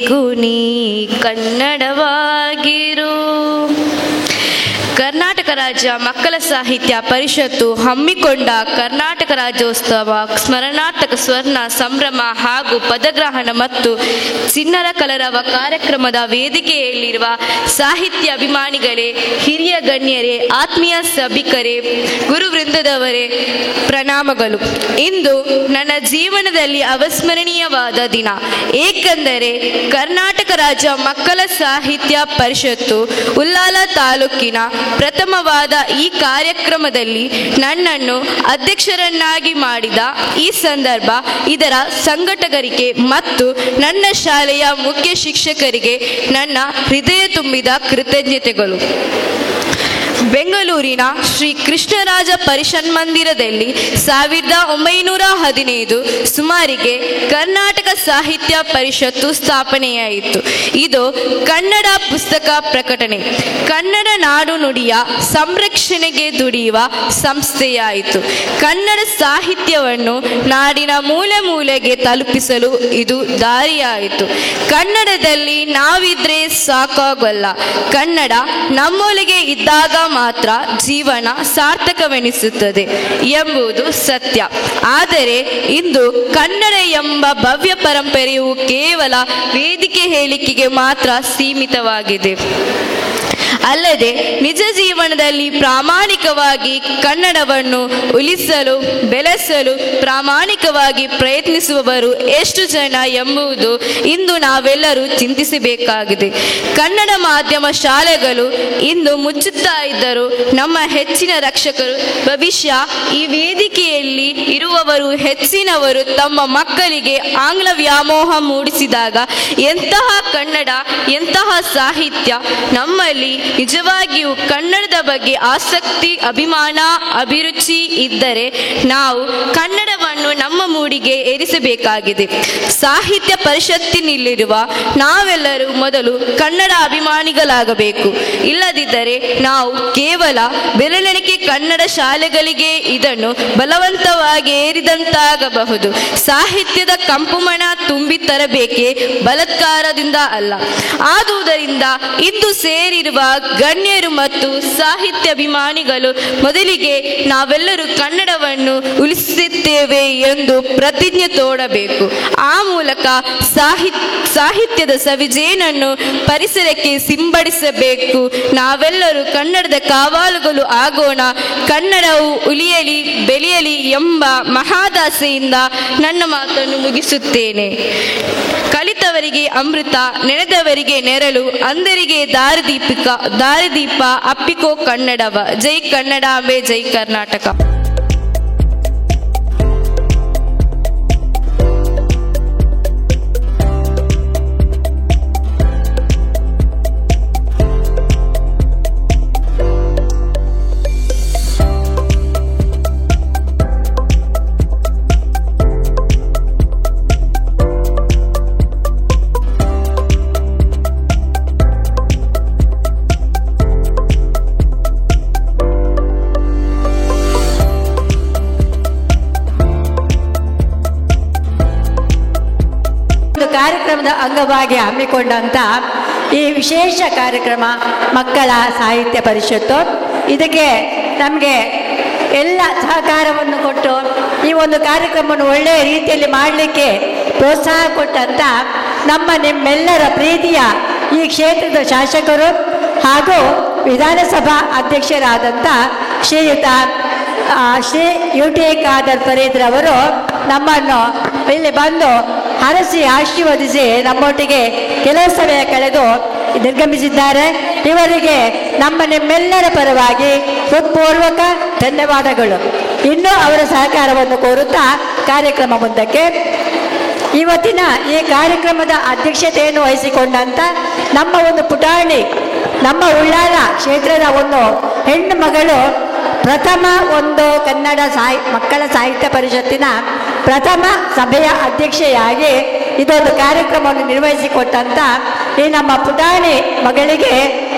ಗುಣಿ ಕನ್ನಡವಾಗಿರು. ಕರ್ನಾಟಕ ರಾಜ್ಯ ಮಕ್ಕಳ ಸಾಹಿತ್ಯ ಪರಿಷತ್ತು ಹಮ್ಮಿಕೊಂಡ ಕರ್ನಾಟಕ ರಾಜ್ಯೋತ್ಸವ ಸ್ಮರಣಾರ್ಥಕ ಸ್ವರ್ಣ ಸಂಭ್ರಮ ಹಾಗೂ ಪದಗ್ರಹಣ ಮತ್ತು ಚಿಣ್ಣರ ಕಲರವ ಕಾರ್ಯಕ್ರಮದ ವೇದಿಕೆಯಲ್ಲಿರುವ ಸಾಹಿತ್ಯ ಅಭಿಮಾನಿಗಳೇ, ಹಿರಿಯ ಗಣ್ಯರೇ, ಆತ್ಮೀಯ ಸಭಿಕರೇ, ಗುರುವೃಂದದವರೇ, ಪ್ರಣಾಮಗಳು. ಇಂದು ನನ್ನ ಜೀವನದಲ್ಲಿ ಅವಿಸ್ಮರಣೀಯವಾದ ದಿನ. ಏಕೆಂದರೆ ಕರ್ನಾಟಕ ರಾಜ್ಯ ಮಕ್ಕಳ ಸಾಹಿತ್ಯ ಪರಿಷತ್ತು ಉಳ್ಳಾಲ ತಾಲೂಕಿನ ಪ್ರಥಮವಾದ ಈ ಕಾರ್ಯಕ್ರಮದಲ್ಲಿ ನನ್ನನ್ನು ಅಧ್ಯಕ್ಷರನ್ನಾಗಿ ಮಾಡಿದ ಈ ಸಂದರ್ಭ, ಇದರ ಸಂಘಟಕರಿಗೆ ಮತ್ತು ನನ್ನ ಶಾಲೆಯ ಮುಖ್ಯ ಶಿಕ್ಷಕರಿಗೆ ನನ್ನ ಹೃದಯ ತುಂಬಿದ ಕೃತಜ್ಞತೆಗಳು. ಬೆಂಗಳೂರಿನ ಶ್ರೀ ಕೃಷ್ಣರಾಜ ಪರಿಷನ್ ಮಂದಿರದಲ್ಲಿ 1915 ಸುಮಾರಿಗೆ ಕರ್ನಾಟಕ ಸಾಹಿತ್ಯ ಪರಿಷತ್ತು ಸ್ಥಾಪನೆಯಾಯಿತು. ಇದು ಕನ್ನಡ ಪುಸ್ತಕ ಪ್ರಕಟಣೆ, ಕನ್ನಡ ನಾಡು ನುಡಿಯ ಸಂರಕ್ಷಣೆಗೆ ದುಡಿಯುವ ಸಂಸ್ಥೆಯಾಯಿತು. ಕನ್ನಡ ಸಾಹಿತ್ಯವನ್ನು ನಾಡಿನ ಮೂಲೆ ಮೂಲೆಗೆ ತಲುಪಿಸಲು ಇದು ದಾರಿಯಾಯಿತು. ಕನ್ನಡದಲ್ಲಿ ನಾವಿದ್ರೆ ಸಾಕಾಗಲ್ಲ, ಕನ್ನಡ ನಮ್ಮೊಳಗೆ ಇದ್ದಾಗ ಮಾತ್ರ ಜೀವನ ಸಾರ್ಥಕವೆನಿಸುತ್ತದೆ ಎಂಬುದು ಸತ್ಯ. ಆದರೆ ಇಂದು ಕನ್ನಡ ಎಂಬ ಭವ್ಯ ಪರಂಪರೆಯು ಕೇವಲ ವೇದಿಕೆ ಹೇಳಿಕೆಗೆ ಮಾತ್ರ ಸೀಮಿತವಾಗಿದೆ. ಅಲ್ಲದೆ ನಿಜ ಜೀವನದಲ್ಲಿ ಪ್ರಾಮಾಣಿಕವಾಗಿ ಕನ್ನಡವನ್ನು ಉಳಿಸಲು ಬೆಳೆಸಲು ಪ್ರಾಮಾಣಿಕವಾಗಿ ಪ್ರಯತ್ನಿಸುವವರು ಎಷ್ಟು ಜನ ಎಂಬುದು ಇಂದು ನಾವೆಲ್ಲರೂ ಚಿಂತಿಸಬೇಕಾಗಿದೆ. ಕನ್ನಡ ಮಾಧ್ಯಮ ಶಾಲೆಗಳು ಇಂದು ಮುಚ್ಚುತ್ತಾ ಇದ್ದರೂ ನಮ್ಮ ಹೆಚ್ಚಿನ ರಕ್ಷಕರು ಭವಿಷ್ಯ ಈ ವೇದಿಕೆಯಲ್ಲಿ ಇರುವವರು ಹೆಚ್ಚಿನವರು ತಮ್ಮ ಮಕ್ಕಳಿಗೆ ಆಂಗ್ಲ ವ್ಯಾಮೋಹ ಮೂಡಿಸಿದಾಗ ಎಂತಹ ಕನ್ನಡ ಎಂತಹ ಸಾಹಿತ್ಯ ನಮ್ಮಲ್ಲಿ ನಿಜವಾಗಿಯೂ ಕನ್ನಡದ ಬಗ್ಗೆ ಆಸಕ್ತಿ ಅಭಿಮಾನ ಅಭಿರುಚಿ ಇದ್ದರೆ ನಾವು ಕನ್ನಡವನ್ನು ನಮ್ಮ ಮೂಡಿಗೆ ಏರಿಸಬೇಕಾಗಿದೆ. ಸಾಹಿತ್ಯ ಪರಿಷತ್ತಿನಲ್ಲಿರುವ ನಾವೆಲ್ಲರೂ ಮೊದಲು ಕನ್ನಡ ಅಭಿಮಾನಿಗಳಾಗಬೇಕು. ಇಲ್ಲದಿದ್ದರೆ ನಾವು ಕೇವಲ ಬೆರಳೆಣಿಕೆ ಕನ್ನಡ ಶಾಲೆಗಳಿಗೆ ಇದನ್ನು ಬಲವಂತವಾಗಿ ಏರಿದಂತಾಗಬಹುದು. ಸಾಹಿತ್ಯದ ಕಂಪುಮಣ ತುಂಬಿ ತರಬೇಕೆ ಬಲಾತ್ಕಾರದಿಂದ ಅಲ್ಲ. ಆದುದರಿಂದ ಇಂದು ಸೇರಿರುವ ಗಣ್ಯರು ಮತ್ತು ಸಾಹಿತ್ಯ ಅಭಿಮಾನಿಗಳು ಮೊದಲಿಗೆ ನಾವೆಲ್ಲರೂ ಕನ್ನಡವನ್ನು ಉಳಿಸುತ್ತೇವೆ ಎಂದು ಪ್ರತಿಜ್ಞೆ ತೋಡಬೇಕು. ಆ ಮೂಲಕ ಸಾಹಿತ್ಯದ ಸವಿಜೇನನ್ನು ಪರಿಸರಕ್ಕೆ ಸಿಂಪಡಿಸಬೇಕು. ನಾವೆಲ್ಲರೂ ಕನ್ನಡದ ಕಾವಾಲುಗಳು ಆಗೋಣ. ಕನ್ನಡವು ಉಳಿಯಲಿ ಬೆಳೆಯಲಿ ಎಂಬ ಮಹಾದಾಸೆಯಿಂದ ನನ್ನ ಮಾತನ್ನು ಮುಗಿಸುತ್ತೇನೆ. ಕಲಿತವರಿಗೆ ಅಮೃತ, ನೆನೆದವರಿಗೆ ನೆರಳು, ಅಂಧರಿಗೆ ದಾರಿದೀಪ ಅಪ್ಪಿಕೋ ಕನ್ನಡವ. ಜೈ ಕನ್ನಡಾಂಬೆ, ಜೈ ಕರ್ನಾಟಕ. ಕಾರ್ಯಕ್ರಮದ ಅಂಗವಾಗಿ ಹಮ್ಮಿಕೊಂಡಂಥ ಈ ವಿಶೇಷ ಕಾರ್ಯಕ್ರಮ ಮಕ್ಕಳ ಸಾಹಿತ್ಯ ಪರಿಷತ್ತು, ಇದಕ್ಕೆ ನಮಗೆ ಎಲ್ಲ ಸಹಕಾರವನ್ನು ಕೊಟ್ಟು ಈ ಒಂದು ಕಾರ್ಯಕ್ರಮವನ್ನು ಒಳ್ಳೆಯ ರೀತಿಯಲ್ಲಿ ಮಾಡಲಿಕ್ಕೆ ಪ್ರೋತ್ಸಾಹ ಕೊಟ್ಟಂಥ ನಿಮ್ಮೆಲ್ಲರ ಪ್ರೀತಿಯ ಈ ಕ್ಷೇತ್ರದ ಶಾಸಕರು ಹಾಗೂ ವಿಧಾನಸಭಾ ಅಧ್ಯಕ್ಷರಾದಂಥ ಶ್ರೀಯುತ ಶ್ರೀ UTA ಖಾದರ್ ಫರೀದ್ರವರು ನಮ್ಮನ್ನು ಇಲ್ಲಿ ಬಂದು ಹರಸಿ ಆಶೀರ್ವದಿಸಿ ನಮ್ಮೊಟ್ಟಿಗೆ ಕೆಲವು ಸಮಯ ಕಳೆದು ನಿರ್ಗಮಿಸಿದ್ದಾರೆ. ಇವರಿಗೆ ನಿಮ್ಮೆಲ್ಲರ ಪರವಾಗಿ ಹೃತ್ಪೂರ್ವಕ ಧನ್ಯವಾದಗಳು. ಇನ್ನೂ ಅವರ ಸಹಕಾರವನ್ನು ಕೋರುತ್ತಾ ಕಾರ್ಯಕ್ರಮ ಮುಂದಕ್ಕೆ. ಇವತ್ತಿನ ಈ ಕಾರ್ಯಕ್ರಮದ ಅಧ್ಯಕ್ಷತೆಯನ್ನು ವಹಿಸಿಕೊಂಡಂಥ ನಮ್ಮ ಒಂದು ಪುಟಾಣಿ, ನಮ್ಮ ಉಳ್ಳಾಲ ಕ್ಷೇತ್ರದ ಒಂದು ಹೆಣ್ಣು ಮಗಳು, ಪ್ರಥಮ ಒಂದು ಕನ್ನಡ ಮಕ್ಕಳ ಸಾಹಿತ್ಯ ಪರಿಷತ್ತಿನ ಪ್ರಥಮ ಸಭೆಯ ಅಧ್ಯಕ್ಷೆಯಾಗಿ ಇದೊಂದು ಕಾರ್ಯಕ್ರಮವನ್ನು ನಿರ್ವಹಿಸಿಕೊಟ್ಟಂಥ ಈ ನಮ್ಮ ಪುಟಾಣಿ ಮಗಳಿಗೆ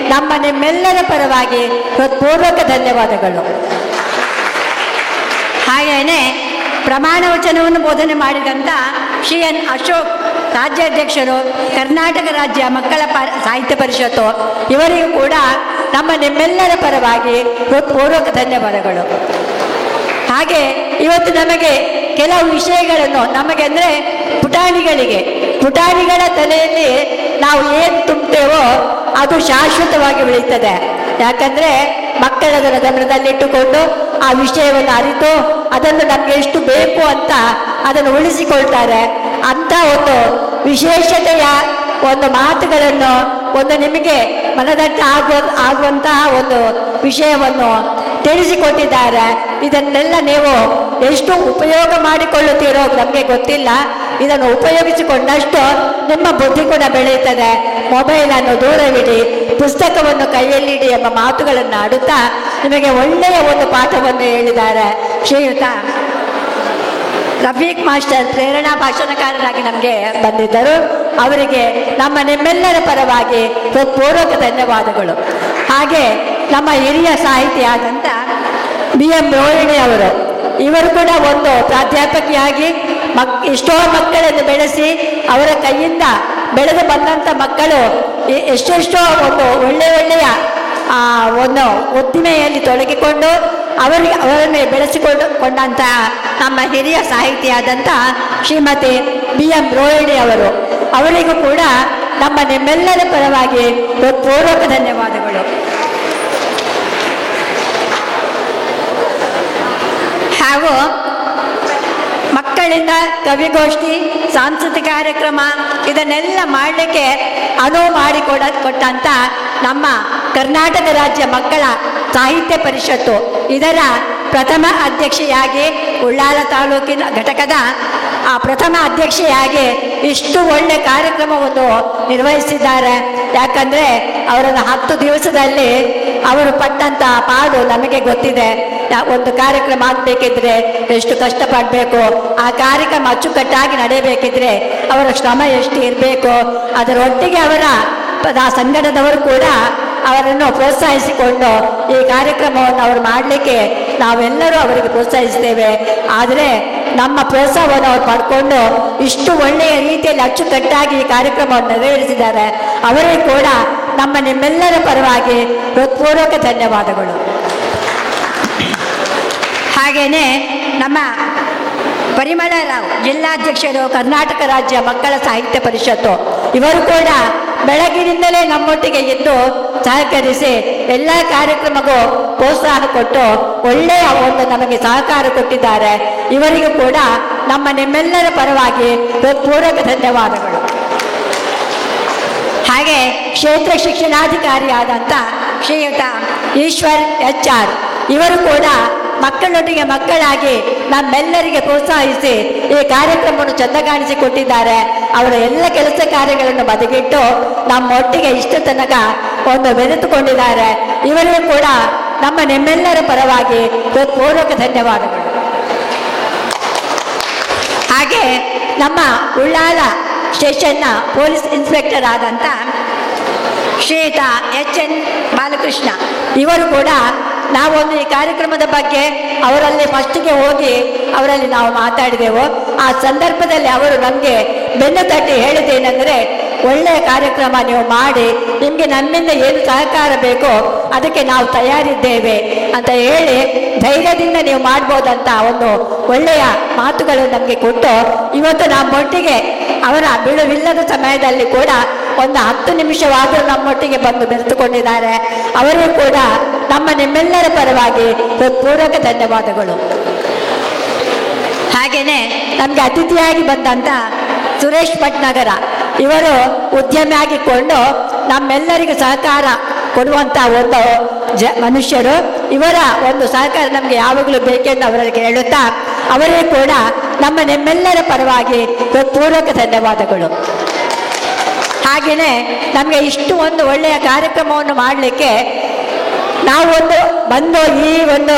ನಿಮ್ಮೆಲ್ಲರ ಪರವಾಗಿ ಹೃತ್ಪೂರ್ವಕ ಧನ್ಯವಾದಗಳು. ಹಾಗೆಯೇ ಪ್ರಮಾಣ ವಚನವನ್ನು ಬೋಧನೆ ಮಾಡಿದಂಥ ಶ್ರೀ ಎನ್ ಅಶೋಕ್ ರಾಜ್ಯಾಧ್ಯಕ್ಷರು, ಕರ್ನಾಟಕ ರಾಜ್ಯ ಮಕ್ಕಳ ಸಾಹಿತ್ಯ ಪರಿಷತ್ತು, ಇವರಿಗೂ ಕೂಡ ನಿಮ್ಮೆಲ್ಲರ ಪರವಾಗಿ ಹೃತ್ಪೂರ್ವಕ ಧನ್ಯವಾದಗಳು. ಹಾಗೆ ಇವತ್ತು ನಮಗೆ ಕೆಲವು ವಿಷಯಗಳನ್ನು ನಮಗೆ ಅಂದರೆ ಪುಟಾಣಿಗಳ ತಲೆಯಲ್ಲಿ ನಾವು ಏನು ತುಂಬ್ತೇವೋ ಅದು ಶಾಶ್ವತವಾಗಿ ಬೆಳೀತದೆ. ಯಾಕಂದರೆ ಮಕ್ಕಳದನ್ನು ಗಮನದಲ್ಲಿಟ್ಟುಕೊಂಡು ಆ ವಿಷಯವನ್ನು ಅರಿತು ಅದನ್ನು ನಮಗೆ ಎಷ್ಟು ಬೇಕು ಅಂತ ಅದನ್ನು ಉಳಿಸಿಕೊಳ್ತಾರೆ. ಅಂಥ ಒಂದು ವಿಶೇಷತೆಯ ಒಂದು ಮಾತುಗಳನ್ನು ಒಂದು ನಿಮಗೆ ಮನದಟ್ಟ ಆಗುವಂತಹ ಒಂದು ವಿಷಯವನ್ನು ತಿಳಿಸಿಕೊಟ್ಟಿದ್ದಾರೆ. ಇದನ್ನೆಲ್ಲ ನೀವು ಎಷ್ಟು ಉಪಯೋಗ ಮಾಡಿಕೊಳ್ಳುತ್ತೀರೋ ನಮಗೆ ಗೊತ್ತಿಲ್ಲ. ಇದನ್ನು ಉಪಯೋಗಿಸಿಕೊಂಡಷ್ಟು ನಿಮ್ಮ ಬುದ್ಧಿ ಕೂಡ ಬೆಳೆಯುತ್ತದೆ. ಮೊಬೈಲನ್ನು ದೂರವಿಡಿ, ಪುಸ್ತಕವನ್ನು ಕೈಯಲ್ಲಿಡಿ ಎಂಬ ಮಾತುಗಳನ್ನು ಆಡುತ್ತಾ ನಿಮಗೆ ಒಳ್ಳೆಯ ಒಂದು ಪಾಠವನ್ನು ಹೇಳಿದ್ದಾರೆ. ಶ್ರೀಯುತ ರಫೀಕ್ ಮಾಸ್ಟರ್ ಪ್ರೇರಣಾ ಭಾಷಣಕಾರರಾಗಿ ನಮಗೆ ಬಂದಿದ್ದರು. ಅವರಿಗೆ ನಿಮ್ಮೆಲ್ಲರ ಪರವಾಗಿ ಹೃತ್ಪೂರ್ವಕ ಧನ್ಯವಾದಗಳು. ಹಾಗೆ ನಮ್ಮ ಹಿರಿಯ ಸಾಹಿತಿಯಾದಂಥ BM ರೋಹಿಣಿ ಅವರು, ಇವರು ಕೂಡ ಒಂದು ಪ್ರಾಧ್ಯಾಪಕಿಯಾಗಿ ಎಷ್ಟೋ ಮಕ್ಕಳನ್ನು ಬೆಳೆಸಿ ಅವರ ಕೈಯಿಂದ ಬೆಳೆದು ಬಂದಂಥ ಮಕ್ಕಳು ಎಷ್ಟೆಷ್ಟೋ ಒಂದು ಒಳ್ಳೆಯ ಒಂದು ಉದ್ದಿಮೆಯಲ್ಲಿ ತೊಡಗಿಕೊಂಡು ಅವರನ್ನು ಬೆಳೆಸಿಕೊಂಡಂಥ ನಮ್ಮ ಹಿರಿಯ ಸಾಹಿತಿಯಾದಂಥ ಶ್ರೀಮತಿ BM ರೋಹಿಣಿ ಅವರಿಗೂ ಕೂಡ ನಮ್ಮ ನಿಮ್ಮೆಲ್ಲರ ಪರವಾಗಿ ಹೃತ್ಪೂರ್ವಕ ಧನ್ಯವಾದಗಳು. ಹಾಗೂ ಮಕ್ಕಳಿಂದ ಕವಿಗೋಷ್ಠಿ, ಸಾಂಸ್ಕೃತಿಕ ಕಾರ್ಯಕ್ರಮ ಇದನ್ನೆಲ್ಲ ಮಾಡಲಿಕ್ಕೆ ಅನುವು ಕೊಟ್ಟಂಥ ನಮ್ಮ ಕರ್ನಾಟಕ ರಾಜ್ಯ ಮಕ್ಕಳ ಸಾಹಿತ್ಯ ಪರಿಷತ್ತು ಇದರ ಪ್ರಥಮ ಅಧ್ಯಕ್ಷೆಯಾಗಿ, ಉಳ್ಳಾಲ ತಾಲೂಕಿನ ಘಟಕದ ಆ ಪ್ರಥಮ ಅಧ್ಯಕ್ಷೆಯಾಗಿ ಇಷ್ಟು ಒಳ್ಳೆ ಕಾರ್ಯಕ್ರಮವನ್ನು ನಿರ್ವಹಿಸಿದ್ದಾರೆ. ಯಾಕಂದರೆ ಅವರನ್ನು 10 ದಿವಸದಲ್ಲಿ ಅವರು ಪಟ್ಟಂಥ ಪಾಡು ನಮಗೆ ಗೊತ್ತಿದೆ. ಒಂದು ಕಾರ್ಯಕ್ರಮ ಆಗಬೇಕಿದ್ರೆ ಎಷ್ಟು ಕಷ್ಟಪಡಬೇಕು, ಆ ಕಾರ್ಯಕ್ರಮ ಅಚ್ಚುಕಟ್ಟಾಗಿ ನಡೆಯಬೇಕಿದ್ರೆ ಅವರ ಶ್ರಮ ಎಷ್ಟು ಇರಬೇಕು. ಅದರೊಟ್ಟಿಗೆ ಅವರ ಸಂಘಟದವರು ಕೂಡ ಅವರನ್ನು ಪ್ರೋತ್ಸಾಹಿಸಿಕೊಂಡು ಈ ಕಾರ್ಯಕ್ರಮವನ್ನು ಅವರು ಮಾಡಲಿಕ್ಕೆ ನಾವೆಲ್ಲರೂ ಅವರಿಗೆ ಪ್ರೋತ್ಸಾಹಿಸ್ತೇವೆ. ಆದರೆ ನಮ್ಮ ಪ್ರೋತ್ಸಾಹವನ್ನು ಅವರು ಪಡ್ಕೊಂಡು ಇಷ್ಟು ಒಳ್ಳೆಯ ರೀತಿಯಲ್ಲಿ ಅಚ್ಚುಕಟ್ಟಾಗಿ ಈ ಕಾರ್ಯಕ್ರಮವನ್ನು ನೆರವೇರಿಸಿದ್ದಾರೆ. ಅವರಿಗೂ ಕೂಡ ನಿಮ್ಮೆಲ್ಲರ ಪರವಾಗಿ ಹೃತ್ಪೂರ್ವಕ ಧನ್ಯವಾದಗಳು. ಹಾಗೆಯೇ ನಮ್ಮ ಪರಿಮಳ ರಾವ್ ಜಿಲ್ಲಾಧ್ಯಕ್ಷರು, ಕರ್ನಾಟಕ ರಾಜ್ಯ ಮಕ್ಕಳ ಸಾಹಿತ್ಯ ಪರಿಷತ್ತು, ಇವರು ಕೂಡ ಬೆಳಗಿನಿಂದಲೇ ನಮ್ಮೊಟ್ಟಿಗೆ ಇದ್ದು ಸಹಕರಿಸಿ ಎಲ್ಲ ಕಾರ್ಯಕ್ರಮಕ್ಕೂ ಪ್ರೋತ್ಸಾಹ ಕೊಟ್ಟು ಒಳ್ಳೆಯ ಒಂದು ನಮಗೆ ಸಹಕಾರ ಕೊಟ್ಟಿದ್ದಾರೆ. ಇವರಿಗೂ ಕೂಡ ನಿಮ್ಮೆಲ್ಲರ ಪರವಾಗಿ ಹೃತ್ಪೂರ್ವಕ ಧನ್ಯವಾದಗಳು. ಹಾಗೆ ಕ್ಷೇತ್ರ ಶಿಕ್ಷಣಾಧಿಕಾರಿಯಾದಂಥ ಶ್ರೀಯುತ ಈಶ್ವರ್ HR ಇವರು ಕೂಡ ಮಕ್ಕಳೊಟ್ಟಿಗೆ ಮಕ್ಕಳಾಗಿ ನಮ್ಮೆಲ್ಲರಿಗೆ ಪ್ರೋತ್ಸಾಹಿಸಿ ಈ ಕಾರ್ಯಕ್ರಮವನ್ನು ಚಂದಗಾಣಿಸಿಕೊಟ್ಟಿದ್ದಾರೆ. ಅವರ ಎಲ್ಲ ಕೆಲಸ ಕಾರ್ಯಗಳನ್ನು ಬದಿಗಿಟ್ಟು ನಮ್ಮೊಟ್ಟಿಗೆ ಇಷ್ಟು ತನಕ ಒಂದು ಬೆರೆತುಕೊಂಡಿದ್ದಾರೆ. ಇವರಿಗೂ ಕೂಡ ನಿಮ್ಮೆಲ್ಲರ ಪರವಾಗಿ ಹೃತ್ಪೂರ್ವಕ ಧನ್ಯವಾದಗಳು. ಹಾಗೆ ನಮ್ಮ ಉಳ್ಳಾಲ ಸ್ಟೇಷನ್ನ ಪೊಲೀಸ್ ಇನ್ಸ್ಪೆಕ್ಟರ್ ಆದಂಥ ಶ್ರೀಯುತ HN ಬಾಲಕೃಷ್ಣ ಇವರು ಕೂಡ ನಾವೊಂದು ಈ ಕಾರ್ಯಕ್ರಮದ ಬಗ್ಗೆ ಅವರಲ್ಲಿ ಫಸ್ಟಿಗೆ ಹೋಗಿ ಅವರಲ್ಲಿ ನಾವು ಮಾತಾಡಿದೆವು. ಆ ಸಂದರ್ಭದಲ್ಲಿ ಅವರು ನಮಗೆ ಬೆನ್ನು ತಟ್ಟಿ ಹೇಳಿದ್ದೇನೆಂದರೆ, ಒಳ್ಳೆಯ ಕಾರ್ಯಕ್ರಮ ನೀವು ಮಾಡಿ, ನಿಮಗೆ ನಮ್ಮಿಂದ ಏನು ಸಹಕಾರ ಬೇಕೋ ಅದಕ್ಕೆ ನಾವು ತಯಾರಿದ್ದೇವೆ ಅಂತ ಹೇಳಿ ಧೈರ್ಯದಿಂದ ನೀವು ಮಾಡ್ಬೋದಂತ ಒಂದು ಒಳ್ಳೆಯ ಮಾತುಗಳು ನಮಗೆ ಕೊಟ್ಟು ಇವತ್ತು ನಮ್ಮೊಟ್ಟಿಗೆ ಅವರ ಬಿಡುವಿಲ್ಲದ ಸಮಯದಲ್ಲಿ ಕೂಡ ಒಂದು 10 ನಿಮಿಷವಾದರೂ ನಮ್ಮೊಟ್ಟಿಗೆ ಬಂದು ಬೆರೆತುಕೊಂಡಿದ್ದಾರೆ. ಅವರಿಗೂ ಕೂಡ ನಿಮ್ಮೆಲ್ಲರ ಪರವಾಗಿ ಹೃತ್ಪೂರ್ವಕ ಧನ್ಯವಾದಗಳು. ಹಾಗೆಯೇ ನಮಗೆ ಅತಿಥಿಯಾಗಿ ಬಂದಂಥ ಸುರೇಶ್ ಭಟ್ನಗರ ಇವರು ಉದ್ಯಮಿ ಆಗಿಕೊಂಡು ನಮ್ಮೆಲ್ಲರಿಗೂ ಸಹಕಾರ ಕೊಡುವಂಥ ಒಂದು ಮನುಷ್ಯರು. ಇವರ ಒಂದು ಸಹಕಾರ ನಮಗೆ ಯಾವಾಗಲೂ ಬೇಕೆಂದು ಅವರಿಗೆ ಹೇಳುತ್ತಾ ಅವರೇ ಕೂಡ ನಿಮ್ಮೆಲ್ಲರ ಪರವಾಗಿ ಹೃತ್ಪೂರ್ವಕ ಧನ್ಯವಾದಗಳು. ಹಾಗೆಯೇ ನಮಗೆ ಇಷ್ಟು ಒಂದು ಒಳ್ಳೆಯ ಕಾರ್ಯಕ್ರಮವನ್ನು ಮಾಡಲಿಕ್ಕೆ ನಾವು ಬಂದು ಈ ಒಂದು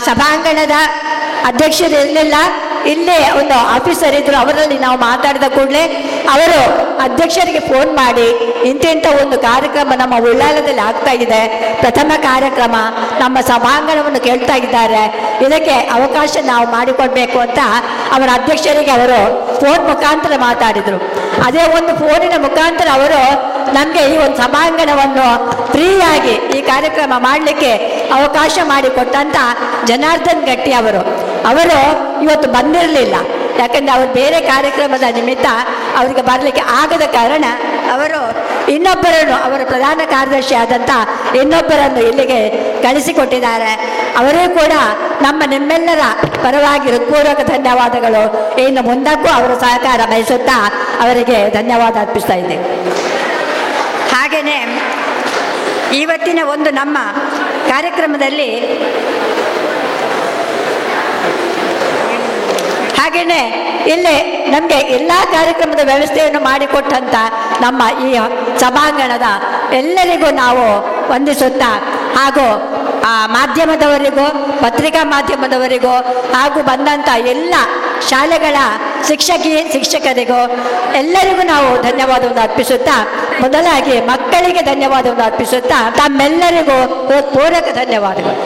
ಸಭಾಂಗಣದ ಅಧ್ಯಕ್ಷರು ಇರಲಿಲ್ಲ, ಇಲ್ಲೇ ಒಂದು ಆಫೀಸರ್ ಇದ್ದರು. ಅವರಲ್ಲಿ ನಾವು ಮಾತಾಡಿದ ಕೂಡಲೇ ಅವರು ಅಧ್ಯಕ್ಷರಿಗೆ ಫೋನ್ ಮಾಡಿ ಇಂತಿಂಥ ಒಂದು ಕಾರ್ಯಕ್ರಮ ನಮ್ಮ ಉಳ್ಳಾಲದಲ್ಲಿ ಆಗ್ತಾ ಇದೆ, ಪ್ರಥಮ ಕಾರ್ಯಕ್ರಮ, ನಮ್ಮ ಸಭಾಂಗಣವನ್ನು ಕೇಳ್ತಾ ಇದ್ದಾರೆ, ಇದಕ್ಕೆ ಅವಕಾಶ ನಾವು ಮಾಡಿಕೊಡ್ಬೇಕು ಅಂತ ಅವರ ಅಧ್ಯಕ್ಷರಿಗೆ ಅವರು ಫೋನ್ ಮುಖಾಂತರ ಮಾತಾಡಿದರು. ಅದೇ ಒಂದು ಫೋನಿನ ಮುಖಾಂತರ ಅವರು ನಮಗೆ ಈ ಒಂದು ಸಭಾಂಗಣವನ್ನು ಫ್ರೀಯಾಗಿ ಈ ಕಾರ್ಯಕ್ರಮ ಮಾಡಲಿಕ್ಕೆ ಅವಕಾಶ ಮಾಡಿಕೊಟ್ಟಂಥ ಜನಾರ್ದನ್ ಗಟ್ಟಿ ಅವರು ಇವತ್ತು ಬಂದಿರಲಿಲ್ಲ. ಯಾಕಂದರೆ ಅವರು ಬೇರೆ ಕಾರ್ಯಕ್ರಮದ ನಿಮಿತ್ತ ಅವರಿಗೆ ಬರಲಿಕ್ಕೆ ಆಗದ ಕಾರಣ ಅವರು ಇನ್ನೊಬ್ಬರನ್ನು, ಅವರ ಪ್ರಧಾನ ಕಾರ್ಯದರ್ಶಿ ಆದಂಥ ಇನ್ನೊಬ್ಬರನ್ನು ಇಲ್ಲಿಗೆ ಕಳಿಸಿಕೊಟ್ಟಿದ್ದಾರೆ. ಅವರೂ ಕೂಡ ನಿಮ್ಮೆಲ್ಲರ ಪರವಾಗಿ ಹೃತ್ಪೂರ್ವಕ ಧನ್ಯವಾದಗಳು. ಇನ್ನು ಮುಂದಕ್ಕೂ ಅವರ ಸಹಕಾರ ಬಯಸುತ್ತಾ ಅವರಿಗೆ ಧನ್ಯವಾದ ಅರ್ಪಿಸ್ತಾ ಇದ್ದೇನೆ. ಹಾಗೆಯೇ ಇವತ್ತಿನ ಒಂದು ನಮ್ಮ ಕಾರ್ಯಕ್ರಮದಲ್ಲಿ ಹಾಗೆಯೇ ಇಲ್ಲಿ ನಮಗೆ ಎಲ್ಲ ಕಾರ್ಯಕ್ರಮದ ವ್ಯವಸ್ಥೆಯನ್ನು ಮಾಡಿಕೊಟ್ಟಂಥ ನಮ್ಮ ಈ ಸಭಾಂಗಣದ ಎಲ್ಲರಿಗೂ ನಾವು ವಂದಿಸುತ್ತಾ, ಹಾಗೂ ಮಾಧ್ಯಮದವರಿಗೂ, ಪತ್ರಿಕಾ ಮಾಧ್ಯಮದವರಿಗೂ, ಹಾಗೂ ಬಂದಂಥ ಎಲ್ಲ ಶಾಲೆಗಳ ಶಿಕ್ಷಕರಿಗೂ ಎಲ್ಲರಿಗೂ ನಾವು ಧನ್ಯವಾದವನ್ನು ಅರ್ಪಿಸುತ್ತಾ, ಮೊದಲಾಗಿ ಮಕ್ಕಳಿಗೆ ಧನ್ಯವಾದವನ್ನು ಅರ್ಪಿಸುತ್ತಾ ತಮ್ಮೆಲ್ಲರಿಗೂ ಪೂರಕ ಧನ್ಯವಾದಗಳು.